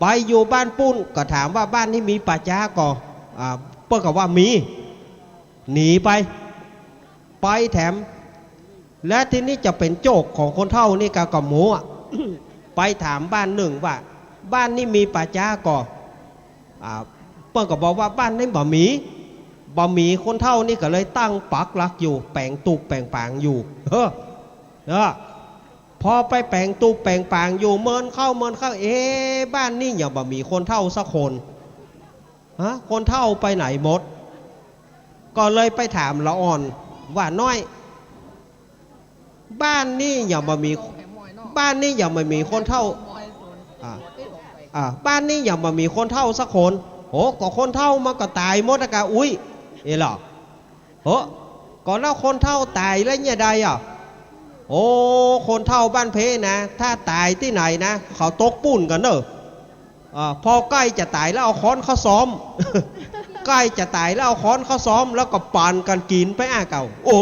ไปอยู่บ้านปุ้นก็ถามว่าบ้านนี้มีป่าจ้าก็เปิ้นก็ว่ามีหนีไปแถมและที่นี่จะเป็นโจกของคนเท่านี่กับหมูไปถามบ้านหนึ่งว่าบ้านนี้มีป่าจ้าก็เปิ้นก็บอกว่าบ้านนี้บ่มีคนเท่านี่ก็เลยตั้งปักหลักอยู่แปลงตุกแปลงปางอยู่พอไปแปลงตุกแปลงปางอยู่เมินเข้าบ้านนี่อย่าบ่มีคนเท่าสักคนคนเท่าไปไหนหมดก็เลยไปถามละอ่อนว่าน้อยบ้านนี่อย่าบ่มีคนเท่าบ้านนี่อย่าบ่มีคนเท่าสักคนก็คนเท่ามันก็ตายหมดกะอุ้ยหรอก็แล้วคนเท่าตายแล้วเนี่ยใดคนเท่าบ้านเพนะถ้าตายที่ไหนนะเขาตกปุ่นกันเนอะพอใกล้จะตายแล้วเอาค้อนเขาซ้อม ใกล้จะตายแล้วเอาค้อนเขาซ้อมแล้วก็ปานกันกินไปเก่าโอ้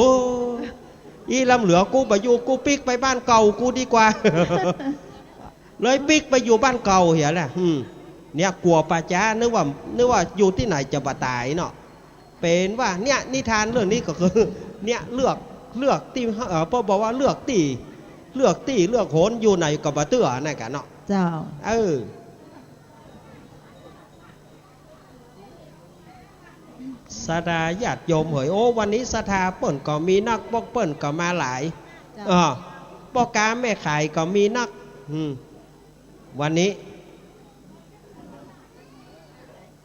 อีลำเหลือกูไปอยู่กูปิกไปบ้านเก่ากูดีกว่า เลยปิกไปอยู่บ้านเก่าเหี้ยแหละเนี่ยกลัวป่าจ้านึกว่าอยู่ที่ไหนจะบ่ตายเนาะเป็นว่าเนี่ยนิทานเรื่องนี้ก็คือเนี่ยเลือกตีพ่อบอกว่าเลือกตีเลือกโหนอยู่ไหนกับบ่เตื้อนั่นกันเนาะเจ้าสถาญาติโยมเหยโอ้วันนี้สถาเปิ่นก็มีนักบอกเปิ่นก็มาหลายพ่อกาแม่ขายก็มีนักวันนี้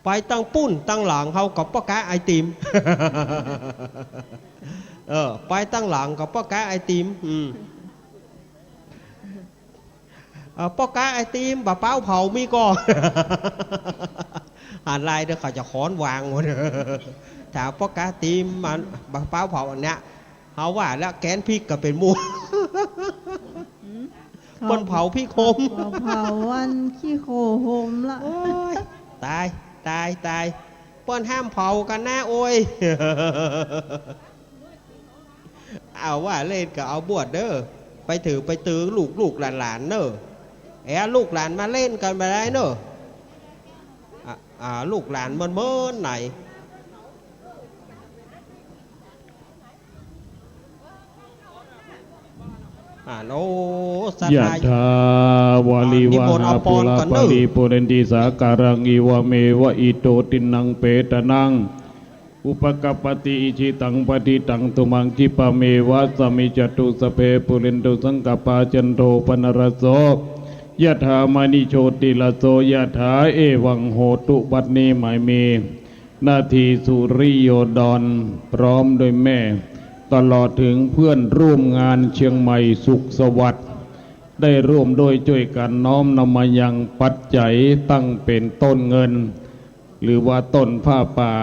ไปตั้งปุ้นตั้งหลังเขากับพ่อกาไอติม ไปตั้งหลังกับพ่อกาไอติมพ่อกาไอติมบ่เป้าเผามีก็ หันไล่เด้อเขาจะค้อนวางหมด ถ้าพ่อกาติมมันบ่เป้าเผาอันเนี้ยเขาว่าแล้วแกนพริกก็เป็นมู ปนเผาพี่โคม เผาวันขี้โคโฮมละตายปนห้ามเผากันนะโอ้ย เอาว่าเล่นก็เอาบวชเด้อไปถือลูกหลานเนอะลูกหลานมาเล่นกันไปได้เนอะลูกหลานมันเมื่อไหนโอ้สัต ยะ ย์ ถาวาลีวะหาปุราปาริปุเรนติสาการังอีวะเมวะอิโตตินังเปตนังอุปกปติอิจิตังปฏิตังตุมังคิปะเมวะสมิจตุสเพปุเรนตุสังกปาจันโทปนรสโสยะถามณิโชติลโสยะถาเอวังโหตุบัดนี้หมายเมนาทีสุริโยดรพร้อมโดยแม่ตลอดถึงเพื่อนร่วมงานเชียงใหม่สุขสวัสดิ์ได้ร่วมโดยช่วยกันน้อมนำมายังปัจจัยตั้งเป็นต้นเงินหรือว่าต้นผ้าป่า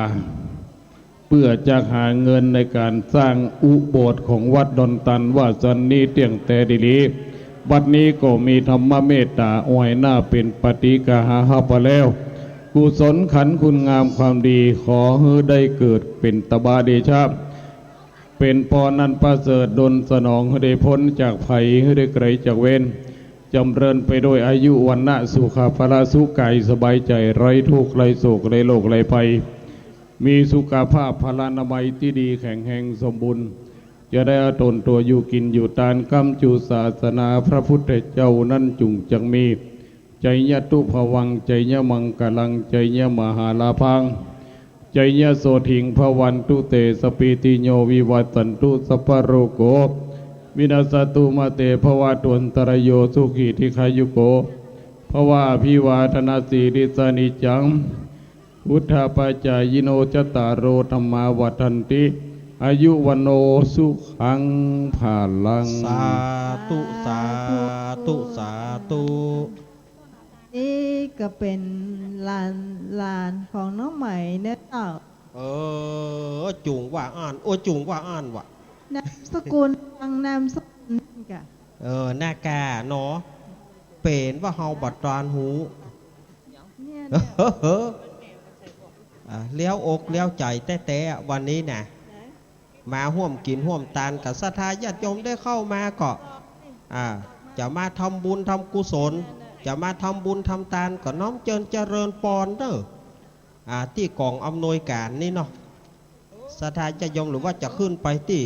เพื่อจะหาเงินในการสร้างอุโบสถของวัดดอนตันว่าสันนี้เตียงแต่ดีลีวัดนี้ก็มีธรรมเมตตาอวยหน้าเป็นปฏิกาหาไปแล้วกุศลขันคุณงามความดีขอให้ได้เกิดเป็นตบาเดชะเป็นพรนันประเสริฐดลสนองให้ได้พ้นจากภัยให้ได้ไกลจากเวรจำเริญไปโดยอายุวันนะสุขภาระสุขกายสบายใจไร้ทุกข์ไร้โศกไร้โรคไร้ภัยมีสุขภาพพลานามัยที่ดีแข็งแรงสมบูรณ์จะได้ตนตัวอยู่กินอยู่ตานกำจูศาสนาพระพุทธเจ้านั่นจุงจังมีใจยะตุภวังใจยะมังกลังใจยะมหาลาพังใจยะโสถิงภวันตุเตสปิติโยวิวัตตันตุสัพพโรโกวินาสตุมาเตภวะตุนตรโยสุขีทิขายุโกภวะพิวาธนาสีริสานิจังพุทธปัจจายโนจตารโรธรรมาวัฏันติอายุวันโนสุขังภาลังสาธุสาธุ นี่ก็เป็นหลานของน้องใหม่เนี่ยเจ้าจุงว่าอ่านจุงว่าอ่านวะนามสกุลฟังนามสกุลกะหน้ากาเนาะเป็นว่าเฮาบัดตานหูเลี้ยวอกเลี้ยวใจแต่วันนี้นะมาห่วมกินห่วมตานกับศรัทธาญาติโยมได้เข้ามาก็จะมาทำบุญทำกุศลจะมาทำบุญทำทานก็น้อมเจริญปอนเด้อที่กองอำนวยการนี่เนาะศรัทธาญาติโยมหรือว่าจะขึ้นไปที่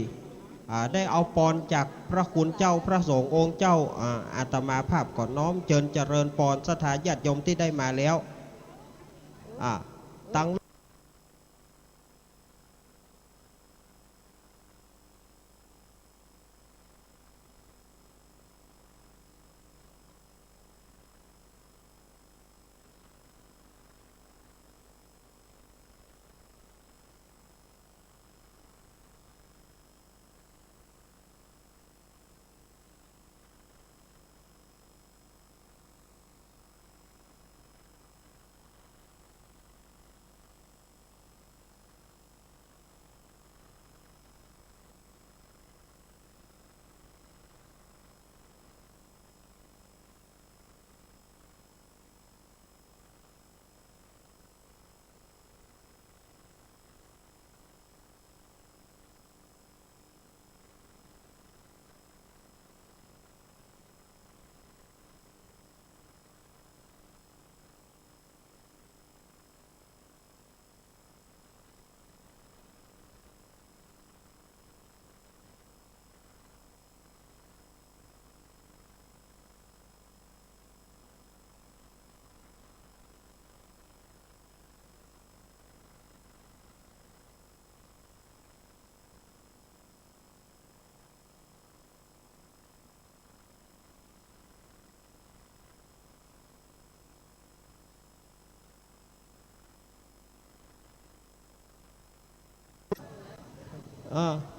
ได้เอาปอนจากพระคุณเจ้าพระสงฆ์องค์เจ้าอาตมาภาพก็น้อมเจริญปอนศรัทธาญาติโยมที่ได้มาแล้วตั้ง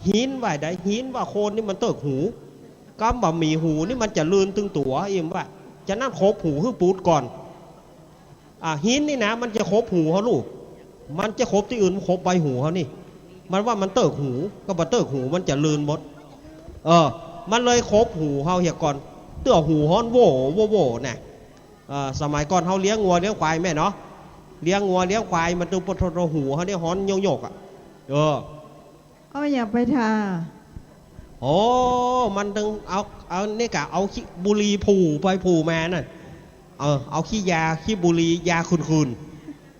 หินว่าได้หินว่าโคนนี่มันเติกหูกำบะหมี่หูนี่มันจะลื่นตึงตัวเอ็มว่าจะนั่นครบหูคือปูดก่อนหินนี่นะมันจะครบหูเขาลูกมันจะครบที่อื่นครบใบหูเขานี่มันว่ามันเติกหูก็บ่เติกหูมันจะลื่นหมดมันเลยครบหูเขาเหี่ยก่อนเตื้อหูฮ้อนโว่น่ะสมัยก่อนเขาเลี้ยงงัวเลี้ยงควายแม่เนาะเลี้ยงงัวเลี้ยงควายมันตึงปทรหูเขาเนี่ยฮ้อนโยกอย่าไปทาโอ้มันตึงเอาเนี่ยกะเอาบุหรี่ผูไปผูมาน่ะเอาขี้ยาขี้บุหรี่ยาคืน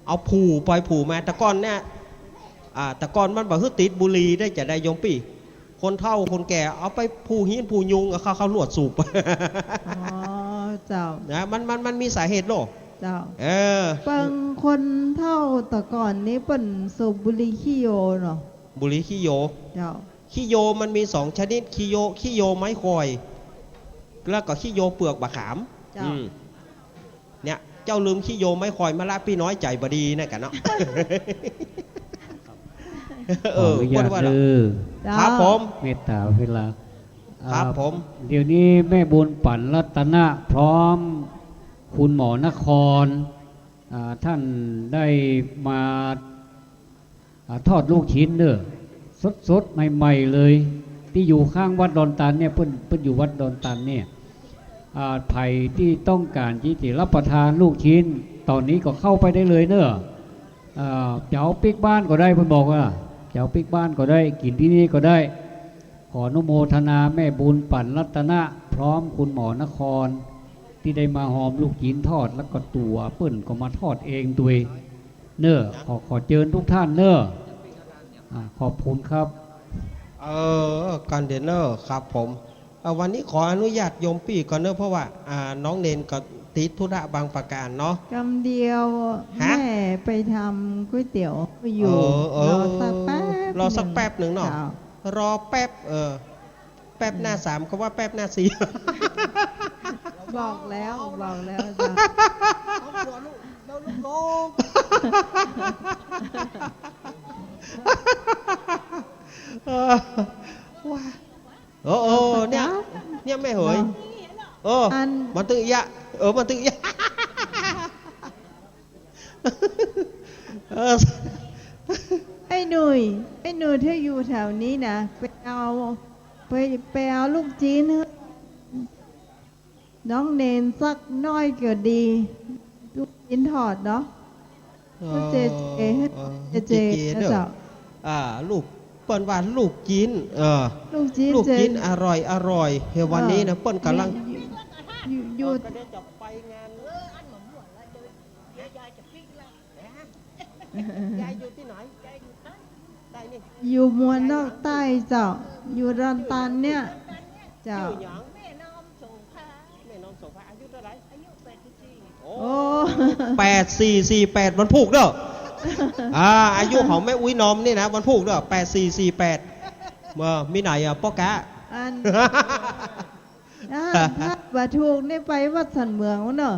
เอาผูไปผูมาแต่ก่อนเนี่ยแต่ก่อนมันบอกคือติดบุหรี่ได้จะได้ยมปีคนเฒ่าคนแก่เอาไปผูหินผูยุงเขาลวดสูบเจ้านะมันมีสาเหตุโลกเจ้าบางคนเฒ่าแต่ก่อนนี้เป็นสูบบุหรี่ขี้โยเนาะบุหรี่ขี้โยเจ้าขี้โยมันมี2ชนิดขี้โยไม้คอยแล้วก็ขี้โยเปลือกบะขามเนี่ยเจ้าลืมขี้โยไม้คอยมาละพี่น้อยใจบดีนะกันเนาะคนว่าครับผมเมตตาเวลาครับผมเดี๋ยวนี้แม่บุญปั่นรัตนะพร้อมคุณหมอนครท่านได้มาทอดลูกชิ้นเนอะสดใหม่ๆเลยที่อยู่ข้างวัดดอนตันเนี่ยเพิ่นอยู่วัดดอนตันเนี่ยไผ่ที่ต้องการที่จะรับประทานลูกชิ้นตอนนี้ก็เข้าไปได้เลยเนอะเจ้าปิ๊กบ้านก็ได้เพิ่นบอกว่าเจ้าปิ๊กบ้านก็ได้กินที่นี่ก็ได้ขออนุโมทนาแม่บุญปั่นรัตนะพร้อมคุณหมอนครที่ได้มาหอมลูกชิ้นทอดแล้วก็ตัวเปิ้นก็มาทอดเองด้วยเนอะขอเชิญทุกท่านเนอะขอบคุณครับกันเดนเนอร์ครับผมวันนี้ขออนุญาตโยมปีก่อนเนอะเพราะว่าน้องเนนก็ติดธุระบางประการเนาะกำเดียวแม่ไปทำก๋วยเตี๋ยวอยู่รอสักแป๊บหนึ่งเนาะรอแป๊บแป๊บหน้า3เขาว่าแป๊บหน้า4บอกแล้วจ้ะเนี่ยไม่เหยมันตึงยะมันตึงยะไอ้หนุ่ยที่อยู่แถวนี้นะไปเอาลูกจีนน้องเนนสักน้อยก็ดีลูกจีนทอดเนาะเจนะจ๊ะลูกเปิ้นว่าลูกจีนลูกจีนอร่อยเฮวันนี้นะเปิ้นกำลังอยู่จะไปงานยายอยู่ที่ไหนอยู่มวลนอกใต้เจ้าอยู่รันตันเนี่ยเจ้าแม่น้อมโสภาอายุเท่าไหร่อายุ8448วันพุกเด้ออายุของแม่อุ้ยน้อมนี่นะวันพุกเด้อ8448มีไหนป้อกะถ้าว่าถูกนี่ไปวัดสันเมืองเนอะ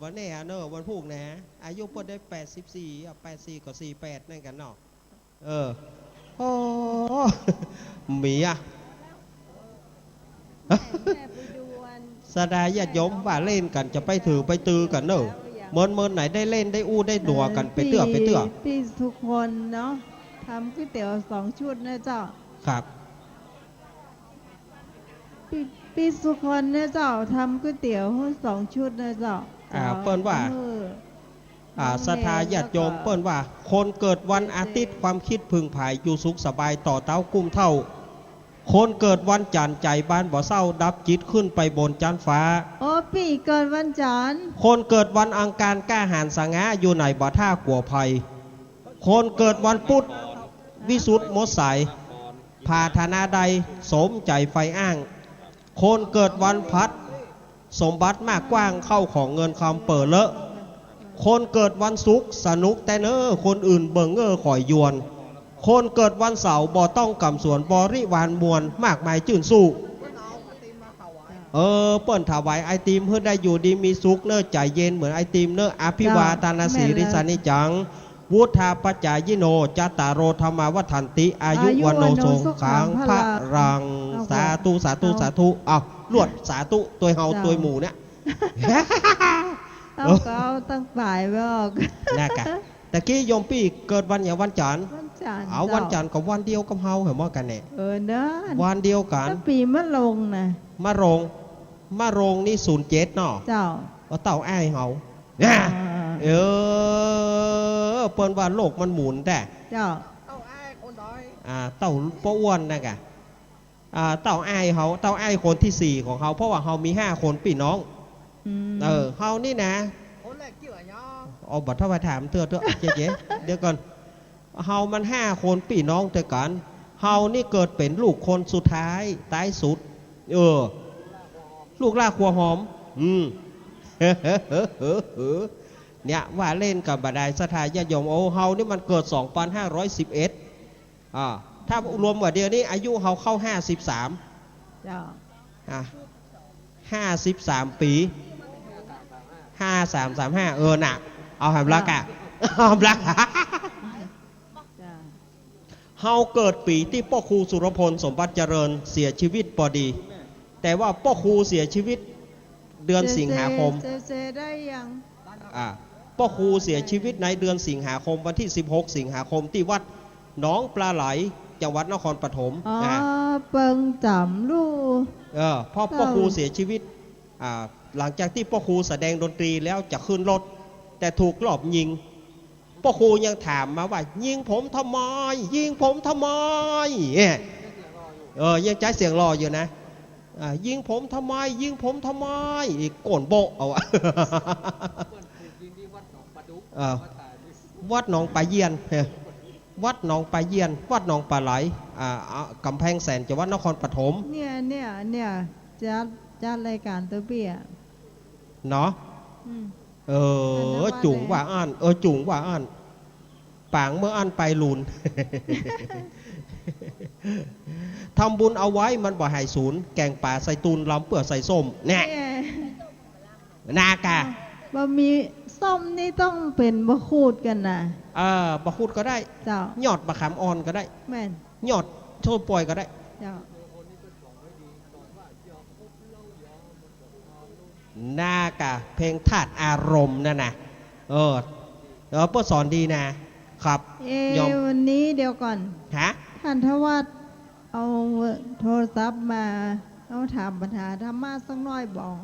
วันนี้เนอะวันพุกนะอายุพอได้84กับ48นั่นกันเนาะมีสดาญาติโยมว่าเล่นกันจะไปถือไปตือกันเนอะเมินไหนได้เล่นได้อู้ได้ดัวกันไปเตื้อพี่ทุกคนเนาะทำก๋วยเตี๋ยว2 ชุดนะเจ้าครับพี่สุคนนะเจ้าทำก๋วยเตี๋ยว2 ชุดนะเจ้าเปิ้นว่าศรัทธาญาติโยมเปิ้นว่าคนเกิดวันอาทิตย์ความคิดพึงผายอยู่สุขสบายต่อเต้ากุ้มเท่าคนเกิดวันจันทร์ใจบ้านบ่เศร้าดับจิตขึ้นไปบนจันฟ้าพี่เกิดวันจันทร์คนเกิดวันอังคารกล้าหาญสง่าอยู่ในบ่ท่ากลัวภัยคนเกิดวันพุธวิสุทธิ์มดใสพาธนาใดสมใจไฟอ้างคนเกิดวันพัดสมบัติมากกว้างเข้าของเงินคำเปิดเลอะคนเกิดวันศุกร์สนุกแต่เนอคนอื่นเบิ่งข่อยยวนคนเกิดวันเสาร์บ่ต้องกำสวนบริวารมวลมากมายจื่นสู้ เปิ้นถวายไอติมเพื่อได้อยู่ดีมีสุขเนอะใจเย็นเหมือนไอติมเนอะอภิวาตานาสีริสานิจังวุธาปัจจายโนจตารโรธรรมาวัฏันติอายุวันโนทรงขังพระรังสาธุสาธุสาธุเอาลวดสาธุตัวเฮาตัวหมูเนี่ย เอาก็เอาตั้งป่ายไว้ออก น่ากะแต่กี้โยมพี่เกิดวันอย่างวันจันทร์ วันจันทร์ เอาวันจันทร์กับวันเดียวกับเฮาเห็นมั้กันเนี่ย เด้อ วันเดียวกัน ถ้าปีมะลงนะ มาโรงนี่07เนาะ เจ้า เอาเต่าอ้ายเฮาเนี่ยเปิ้นว่าโลกมันหมุนแต่ เจ้า เต่าป้าอ้วนนะกะเต่าอ้ายเฮาเต่าอ้ายคนที่ 4ของเขาเพราะว่าเฮามี5คนพี่น้อง เฮานี่นะเอาบัตรทวายถามเตือนเจ๊เดี๋ยวก่อนเฮามัน5คนพี่น้องแต่กันเฮานี่เกิดเป็นลูกคนสุดท้ายตายสุดลูกล่าขัวหอมเนี่ยว่าเล่นกับบดายสถานญาติโยมโอ้เฮานี่มันเกิด 2511ถ้ารวมว่าเดียวนี้อายุเฮาเข้า53เจ้า53 ปี5335น่ะเอาหามรักอ่ะหามรักเฮาเกิดปีที่พ่อครูสุรพลสมบัติเจริญเสียชีวิตพอดี แต่ว่าพ่อครูเสียชีวิตเดือนสิงหาคมได้ยังพ่อครูเสียชีวิตในเดือนสิงหาคมวันที่16สิงหาคมที่วัดหนองปลาไหลจังหวัดนครปฐมเปิงจำลูกพ่อครูเสียชีวิตหลังจากที่พ่อครูแสดงดนตรีแล้วจะขึ้นรถแต่ถูกลอบยิงพ่อครูยังถามมาว่ายิงผมทำไมยิงผมทำไมยังใจเสียงรออยู่นะยิงผมทำไมยิงผมทำไมอีกโกนโบเอาวัดหนองปลาเยียนวัดหนองปลาเยียนวัดหนองปลาไหลกำแพงแสนจังหวัดนครปฐมเนี่ยจัดรายการตัวเบี้ยเนาะจุงว่าอ่านจุงว่าอ่านปางเมื่ออ่านไปลุนทำบุญเอาไว้มันบ่หายศูนย์แกงป่าใส่ตูนล้ำเปลือกใส่ส้มแน่นากะบะมีส้มนี่ต้องเป็นบะคูดกันนะบะคูดก็ได้เจ้าหยอดบะขามอ่อนก็ได้แม่นหยอดโชว์ปล่อยก็ได้เจ้านากะเพลงธาตุอารมณ์นั่นนะเพื่อสอนดีนะครับวันนี้เดี๋ยวก่อนท่านทวัดเอาโทรศัพท์มาเอาถามปัญหาธรรมะสักน้อยบอก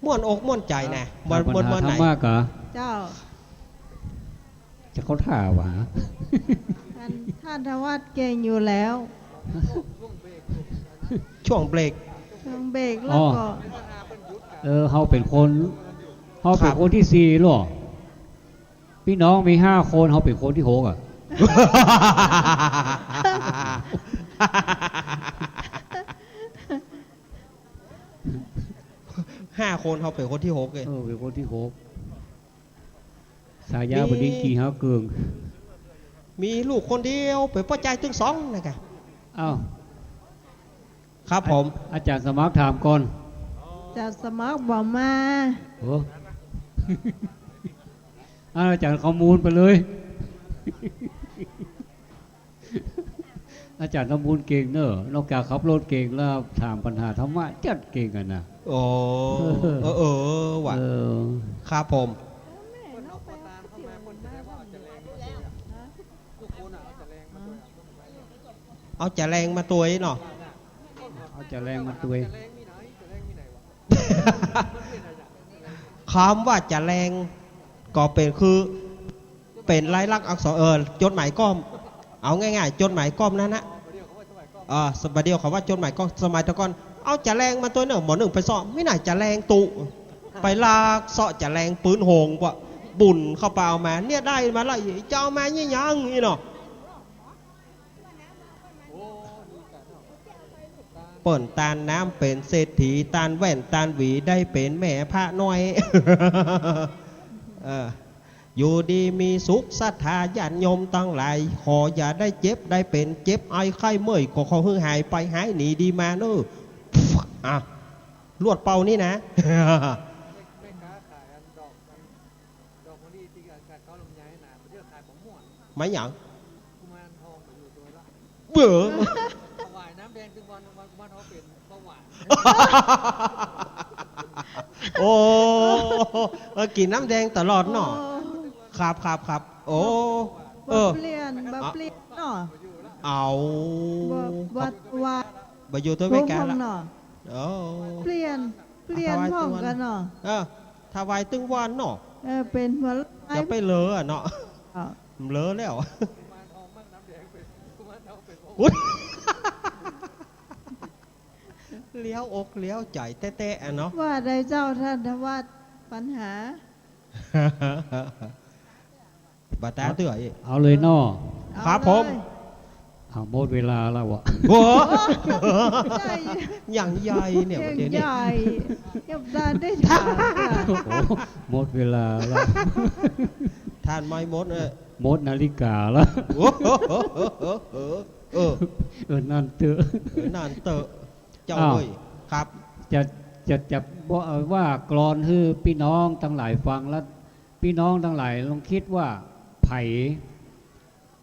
ม่วนอกม่วนใจนะม่วนไหนมากเหรอเจ้าจะเขาถ่าหวะท่านทวัดเก่งอยู่แล้วช่วงเบรกแล้วก็เขาเป็นคนที่4หรอพี่น้องมี5คนเขาเป็นคนที่65 คนเขาเป็นคนที่6เลยเป็นคนที่6สายาบดิงกีฮะเกืองมีลูกคนเดียวเป็นพ่อใจถึง2นะครับครับผมอาจารย์สมัครถามก่อนจะสมัครบอกมาอาจารย์ข้อมูลไปเลยอาจารย์ข้อมูลเก่งเนอะนอกจากขับรถเก่งแล้วถามปัญหาธรรมะจัดเก่งกันนะโอ้ว่ะครับผมเอาจะแรงมาตัวเนาะเอาจะแรงมาตัวคำว่าจะแรงก็เป็นลายลักษณ์อักษรจดหมายก้อมเอาง่ายๆจดหมายก้อมนั่นนะสมัยเดียวเขาว่าจดหมายก้อมสมัยตะก่อนเอาจะแรงมาตัวหนึ่งหมอหนึ่งไปเสาะไม่น่าจะแรงตุไปลากเสาะจะแรงปืนโหงกว่าบุญเข้าเปล่ามาเนี่ยได้มาละจะเอามาเนี่ยยังนี่เนาะเปิ่นตาลน้ำเป็นเศรษฐีตาลแว่นตาลหวีได้เป็นแม่พระน้อย อยู่ดีมีสุขศรัทธาญาติโยมตั้งหลายขออย่าได้เจ็บได้เป็นเจ็บไอไข้เมื่อยก็ขอให้หายไปหายหนีดีมาเนอะอ่ะลวดเป่านี่นะ แม่ค้าขายดอกมะลิที่เขาลำไยหนาเพื่อขายของม่วน ไม่หยัง กุมารทองมาอยู่ตัวละ เบื่อ ถวายน้ำแดงทุกวันกุมารทองเป็นเบาหวาน โอ้กินน้ำแดงตลอดเนาะครับโอ้บ่เปลี่ยนเนาะ เอา บ่ว่า บอยู่ตัวไม่แก่ละ เนาะ โอ้ เปลี่ยนพร้อมกันเนาะ ถวายตึงวันเนาะ เป็นหัว อย่าไปเลอะเนาะ อ้าว เลอะแล้ว กุมารทองมั่งน้ำแดงเป็นกุมารทองเป็นเบาหวาน อุ๊ยเลี้ยวอกเลี้ยวใจเตะๆอะเนาะ ว่าได้เจ้าท่านว่าปัญหา บาตาเตื่อย เอาเลยนอ ครับผม เอาหมดเวลาแล้ววะ โอ้ ใหญ่ อย่างใหญ่เนี่ย เก่ ประ ง เดี๋ยว ให นี้ ญ่ยับดานได้ถามค่ะ โอ้โหหมดเวลาแล้ว ทานไม้มดเออ หมดนาฬิกาแล้ว โอ้โหนั่นเถอะ นานเตอะเจ้า อ้าว เอ้ยครับ จะบอกว่ากรอนคือพี่น้องทั้งหลายฟังแล้วพี่น้องทั้งหลายลองคิดว่าไผ่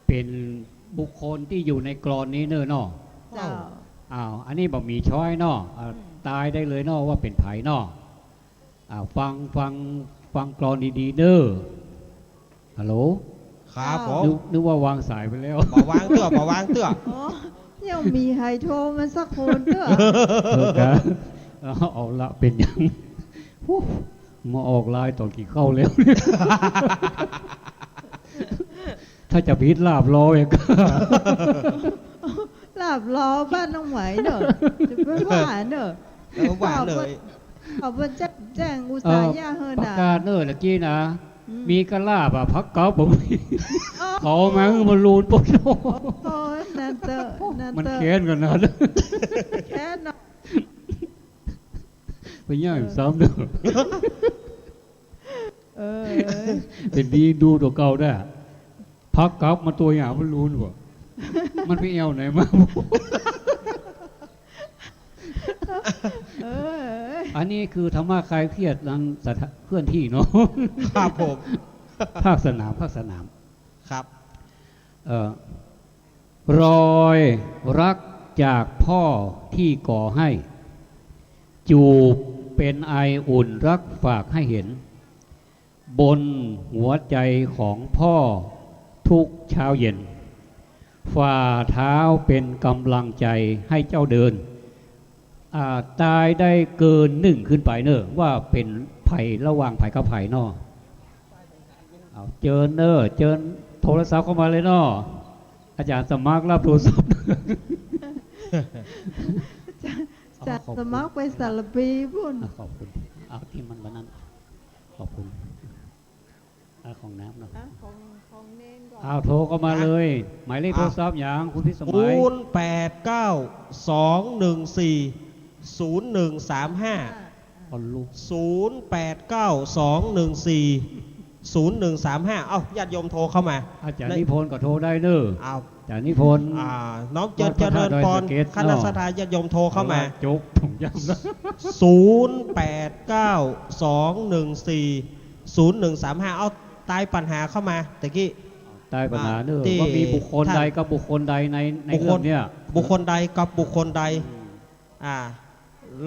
เป็นบุคคลที่อยู่ในกรอนนี้เนอะเนาะ เจ้า อ้าวอันนี้บอกมีช้อยเนาะตายได้เลยเนาะว่าเป็นไผ่เนาะฟังกรอนดีๆเนอะฮัลโหล ครับผม นึกว่าวางสายไปแล้ว บ่วางเตื้อ อ๋อยังมีไฮโทรมาสักคนเด้อ ครับเอาละเป็นยังมาออกไลน์ตอนกี่เข้าแล้ว ถ้าจะพิษลาบรอเองก็ หลับล้อบ้านน้องไหมเด้อจะไปว่าเด้อ หวานเลย เอาเพิ่นแจ้งอุตสาหยาเฮิน ประ น่ะ กาศเนอร์ตะกี้นะ อืม มีกระลาบอ่ะพักเก้าผม อ๋อ เขามามันรูนปุ๊บ โอ้ยนั่นเตอะนั่น มัน เตอะ แค้นกันนะ แค่เนาะ ไปย่างซ้ำเด้อ เออ เป็นดีดูตัวเก่าได้พักเก้ามาตัวอย่างมันรูนวะมันไปเอวไหนมา เออ อันนี้คือธรรมะคลายเครียดทางเคลื่อนที่เนาะ ครับผม ภาคสนามครับ รอยรักจากพ่อที่ก่อให้ จูบเป็นไออุ่นรักฝากให้เห็น บนหัวใจของพ่อทุกเช้าเย็น ฝ่าเท้าเป็นกำลังใจให้เจ้าเดิน ตายได้เกิน1ขึ้นไปเนอะว่าเป็นไผ่ระหว่างไผ่กับไผ่นอเอาเจิญเนอะเจิญโทรศัพท์เข้ามาเลยนออาจารย์สมัครรับโทรศัพท์ จัดสมัครไปสารปีพุ่น ขอบคุณเอาที่มันวันนั้นขอบคุณของน้ำเนาะ ของเน้นก่อน เอาโทรเข้ามาเลย หมายเลขโทรศัพท์อย่างคุณพิสมัย 0892140135 คนลูก 0892140135 เอ้าญาติโยมโทรเข้ามา อาจารย์นิพนธ์ก็โทรได้เนอะ เอา อาจารย์นิพนธ์ น้องเจริญพรคณะสัตยาญาติโยมโทรเข้ามา จุกผมย้ำนะ 0892140135 เอาตายปัญหาเข้ามาตะกี้ ตายปัญหาเนอะ ที่ ว่ามีบุคคลใดกับบุคคลใดในเรื่องเนี้ย บุคคลใดกับบุคคลใด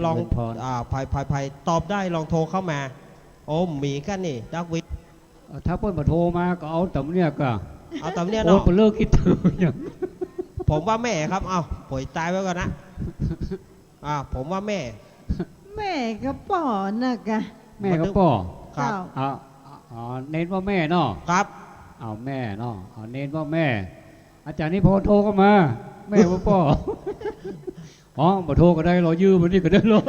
ลอง เจริญพร ภัยตอบได้ลองโทรเข้ามา โอ้มีกันนี่ดักวิท ถ้าเพิ่นมาโทรมาก็เอาแต่เนี้ยก็ เอาตามเนี้ย โอ้ เนาะ ไปเลิกคิดถึงอย่าง ผมว่าแม่ครับเอาป่วยตายไว้ก่อนนะผมว่าแม่ แม่ก็ป่อน่ะกะ แม่ก็ป่อ ครับ เจ้า เน้นว่าแม่เนาะ ครับ เอาแม่เนาะเอาเน้นว่าแม่ อาจารย์นิพนธ์โทรเข้ามา แม่ว่าป่ออ๋อมาโทรก็ได้รอยืมมันนี่ก็ได้รอ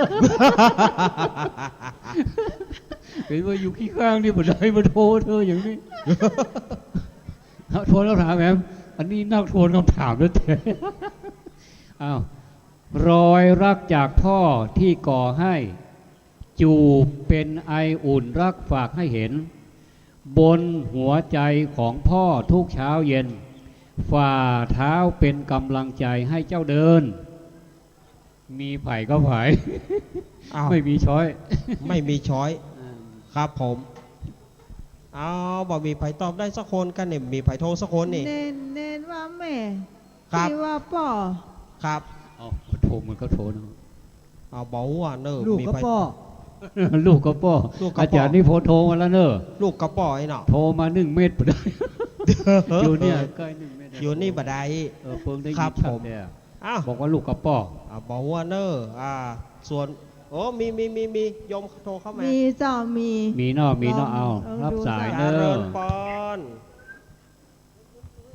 เห็นว่าอยู่ขี้ข้างนี่บ่ได้มาโทรเธออย่างนี้ โทรแล้วถามแอมอันนี้นักโทรคำถามด้วยแต่อ้าวรอยรักจากพ่อที่ก่อให้ จูบเป็นไออุ่นรักฝากให้เห็น บ บนหัวใจของพ่อทุกเช้าเย็นฝ่าเท้าเป็นกำลังใจให้เจ้าเดิน มีไผ่ก็ไผ่ อ้าว ไม่มีช้อย ไม่มีช้อยครับผมเอาบอกมีไผ่ตอบได้สักคนกันเนี่ยมีไผ่โทรสักคนนี่ เน้นว่าแม่ ครับ ที่ว่าป่อ ครับ อ๋อโทรมันก็โทรนะ เอาบอกว่าเนอะ ลูก มี ก็ ไผ่ ป้อ ลูกก็ป้อ ลูกก็ป้ออ อาจารย์นี่โพสต์โทรมาแล้วเนอะ ลูกกระป๋อยเนาะ โทรมา1 เมตรไปได้ อยู่เนี่ยใกล้1 เมตร อยู่นี่บัดใด เพิ่งได้ ครั ยิ บ นชั ผ ด ม เนี่ย อ้าว บอกว่าลูกกระป้อ บอกว่าเนอะส่วนโอ้มีโยมโทรเข้ามา มีเจ้ามี มีเนอะเอา ลอง รับ ดู สาย เจ เน ริ อะ ญปอน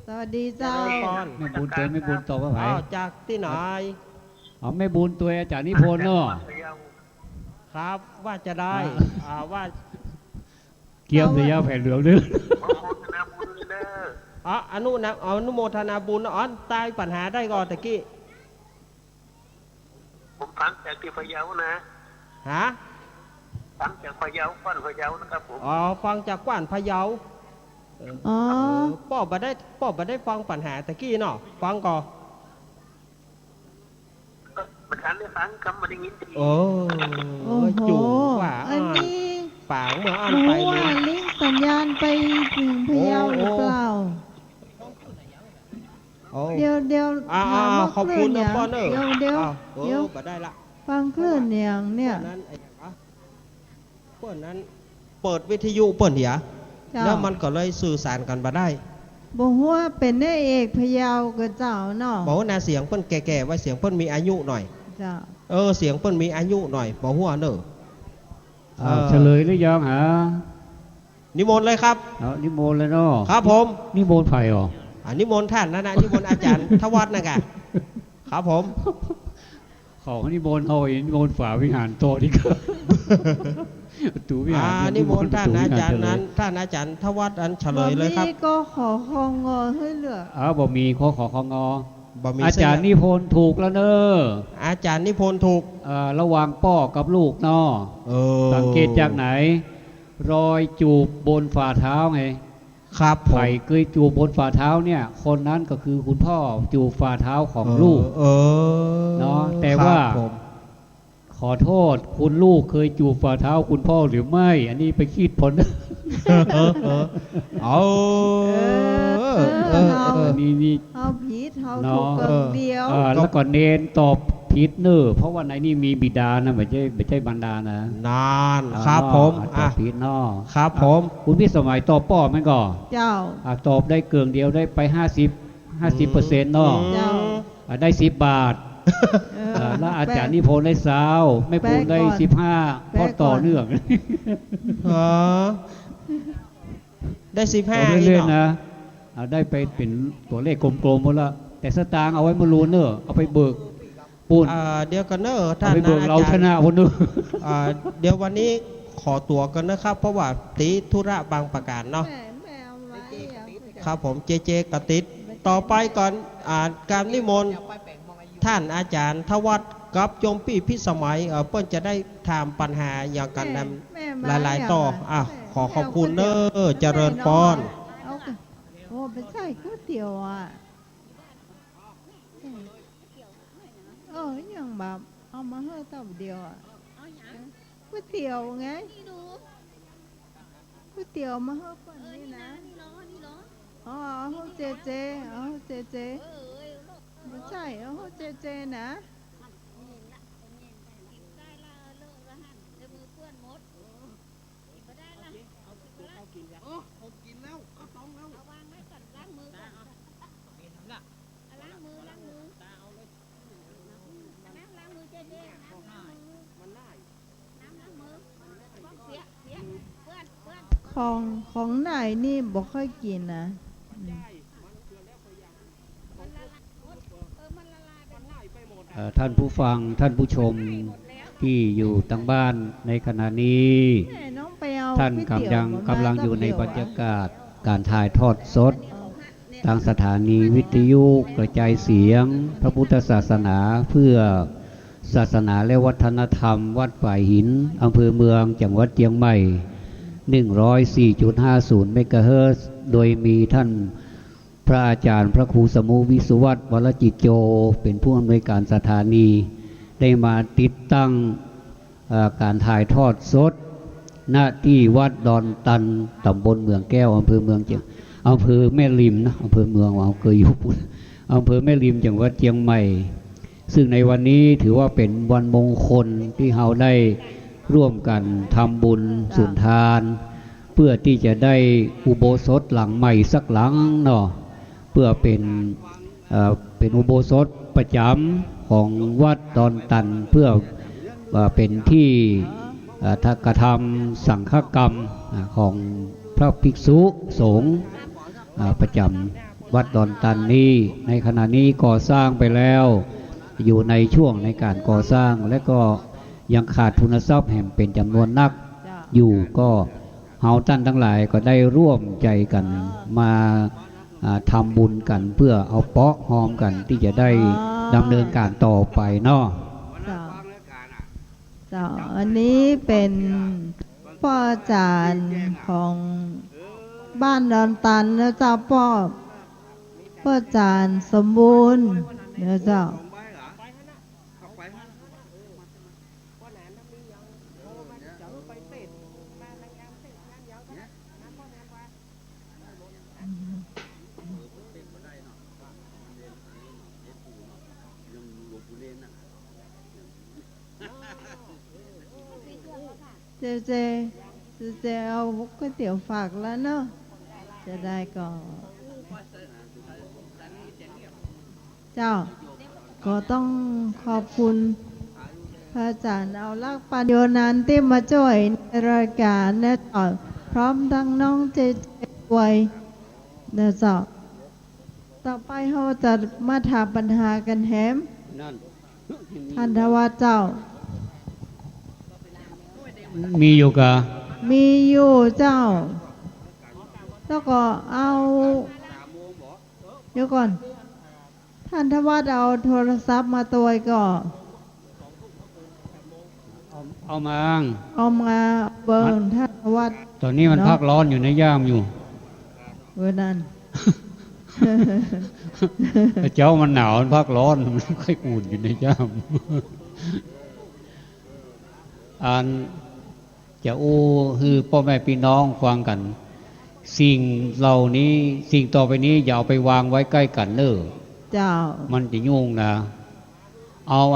สวัสดีเจ้า เจริญปอน ไม่บุญตัวไม่บุญตัวว่าไผ่ อ้าวจากที่ไหน อ๋อไม่บุญตัวอาจารย์นิพนธ์เนอะ ครับว่าจะได้ว่า เกี่ยวเสียแผ่นเหลืองนึง อนุโมทนาบุญอ๋อตายปัญหาได้ก่อนตะกี้ ผมฟังจากที่พะเยานะ ฮะ ฟังจากพะเยาก้อนพะเยานะครับผม อ๋อฟังจากกว่านพะเยา อ๋อ ป้อบ่ได้ฟังปัญหาตะกี้เนาะฟังก่อน ก็ประธานได้ฟังคำมาได้ยินที โอ้ โอ้โห จู่ว่า อันนี้ ฝางเมื่ออ่าน รู้ ไป ว่า เลย ลิงก์สัญญาณไปถึงพะเยาหรือเปล่า โอ้ เดี๋ยว ถามว่า ขอบ ค คุ ลื่ ณ น นะ เนี่ย ป้อเนอร์ เดี๋ยว เดี๋ เดี๋ ย ยว ว บ่ได้ละ ฟังคลื่นอย่างเนี่ย นั้นไอ้เปิ้นนั้นเปิดวิทยุเปิ้นเหีย เจ้า แล้วมันก็เลยสื่อสารกันมาได้ บอกว่าเป็นได้เอกพะเยากับเจ้าเนาะ บอกว่านาเสียงเปิ้นแก่ๆไว้เสียงเปิ้นมีอายุหน่อย เจ้า เสียงเปิ้นมีอายุหน่อยบอกว่าเนอะ เฉลยหรือยังฮะ นิมนต์เลยครับ เอานิมนต์เลยเนาะ ครับผม นิมนต์ไผ่หรอ นิมนต์ท่านนะนิมนต์อาจารย์ ทวัฒน์นะกะครับผม ของนิมนต์เอาอีกนิมนต์ฝาวิหารโตดีกว่าประตูวิหาร นิมนต์ท่าน ประ อา ตูวิห จารย์นั้น เฉล ท่านอาจารย์ทวัฒน์อันเฉลยเลยครับ วันนี้ก็ขอของอให้เหลือ บ่มีขอของอ บ่มี อาจารย์นิพนธ์ถูกแล้วเนอะ อาจารย์นิพนธ์ถูก ระหว่างป้อกับลูกเนาะสังเกตจากไหน รอยจูบบนฝ่าเท้าไง ครับผม ไผ่เคยจูบบนฝ่าเท้าเนี่ย คนนั้นก็คือคุณพ่อจูบฝ่าเท้าของลูก เนาะแต่ว่า ครับผม ขอโทษคุณลูกเคยจูบฝ่าเท้าคุณพ่อหรือไม่ อันนี้ไปคิดผล เอา นี่ เอาผิดเอา เนาะ ถูกกับเดียว แล้วก็เนนตอบผิดเนอะเพราะว่าในนี่มีบิดานะไม่ใช่บรรดานะ นานครับผม ตอบผิดเนาะ ครับผม คุณพี่สมัยตอบป้อไหมก่อน เจ้า ตอบได้เกินเดียวได้ไป50%เนาะ เจ้า ได้10 บาท แล้วอาจารย์นิพนธ์ได้20ไม่พูดได้15เพราะต่อเนื่อง ได้15 เอาเรื่อยๆนะได้ไปเป็นตัวเลขกลมๆหมดละแต่สตางค์เอาไว้มารูนเนอะเอาไปเบิกปูน เดี๋ยวกันเนอะ เอา ท่าน ไปเบิก นะ เรา อา ช จารย์ นะคนนึง เดี๋ยววันนี้ขอตัวกันนะครับ เพราะว่าติธุระบางประการเนาะ แม่เอาไว้อย่าง ครับผมเจกติดต่อไปก่อนการนิมนต์ท่านอาจารย์ทวัฒน์กับโยมปี้พิสมัยเปิ้นจะได้ถามปัญหาอย่างกันนำหลายๆต่อขอขอบคุณเนอะเจริญพร เอาไปโอ้เป็นไส้ก๋วยเตี๋ยวอ่ะอย่างแบบเอามาให้ตับเดียวอ่ะก๋วยเตี๋ยวไงก๋วยเตี๋ยวมาให้ก่อนนี่นะอ๋อเอาเจเอาเจไม่ใช่เอาเจนะ ของไหนนี่บอกค่อยกินนะ ท่านผู้ฟังท่านผู้ชมที่อยู่ตั้งบ้านในขณะนี้ แม่น้องไปเอา ท่าน ก๋วยเตี๋ยว กำลังอยู่ในบรรยากาศการถ่ายทอดสด เอา ทางสถานีวิทยุกระจายเสียง พระพุทธศาสนาเพื่อศาสนาและวัฒนธรรม วัดฝ่ายหินอำเภอเมืองจังหวัดเชียงใหม่ 104.50 เมกะเฮิรตซ์โดยมีท่านพระอาจารย์พระครูสมุวิสุวัตรวรจิตโจเป็นผู้อำนวยการสถานีได้มาติดตั้งการถ่ายทอดสดณที่วัดดอนตันตำบลเมืองแก้วอำเภอเมืองเชียงอำเภอแม่ริมนะอำเภอเมืองเราเคยอยู่ปุ่นอำเภอแม่ริมจังหวัดเชียงใหม่ซึ่งในวันนี้ถือว่าเป็นวันมงคลที่เราได้ร่วมกันทำบุญสุนทานเพื่อที่จะได้อุโบสถหลังใหม่สักหลังเนาะเพื่อเป็นอุโบสถประจำของวัดดอนตันเพื่อเป็นที่กระทำสังฆกรรมของพระภิกษุสงฆ์ประจำวัดดอนตันนี้ในขณะนี้ก่อสร้างไปแล้วอยู่ในช่วงในการก่อสร้างและก็ยังขาดทุนทรัพย์แห่งเป็นจำนวนนักอยู่ก็เฮาท่านทั้งหลายก็ได้ร่วมใจกันมาทำบุญกันเพื่อเอาเปาะหอมกันที่จะได้ดำเนินการต่อไปเนาะเจ้าอันนี้เป็นพ่ออาจารย์ของบ้านดอนตันนะเจ้าพ่ออาจารย์สมบูรณ์นะเจ้าเจเอาก๋วยเตี๋ยวฝากแล้วเนาะจะได้ก็เจ้าก็ต้องขอบคุณพระอาจารย์เอาลักปัญโยนันที่มาช่วยในรายการนะต่อพร้อมทั้งน้องเจด้วยนะเจ้าต่อไปเขาจะมาถามปัญหากันแฮมท่านทวารเจ้ามีอยู่กะมีอยู่เจ้าแล้วก็เอาเดี๋ยวก่อนท่านทวารเอาโทรศัพท์มาตัวก็เอามาเบิร์นท่านทวารตอนนี้มันพักร้อนอยู่ในย่ามอยู่เวอร์นั้น เจ้ามันหนาวมันพักร้อนมันค่อยอุ่นอยู่ในย่ามอันจะคือพ่อแม่พี่น้องฟังกันสิ่งเหล่านี้สิ่งต่อไปนี้อย่าเอาไปวางไว้ใกล้กันเนอะเจ้ามันจะยุ่งนะเอาไว้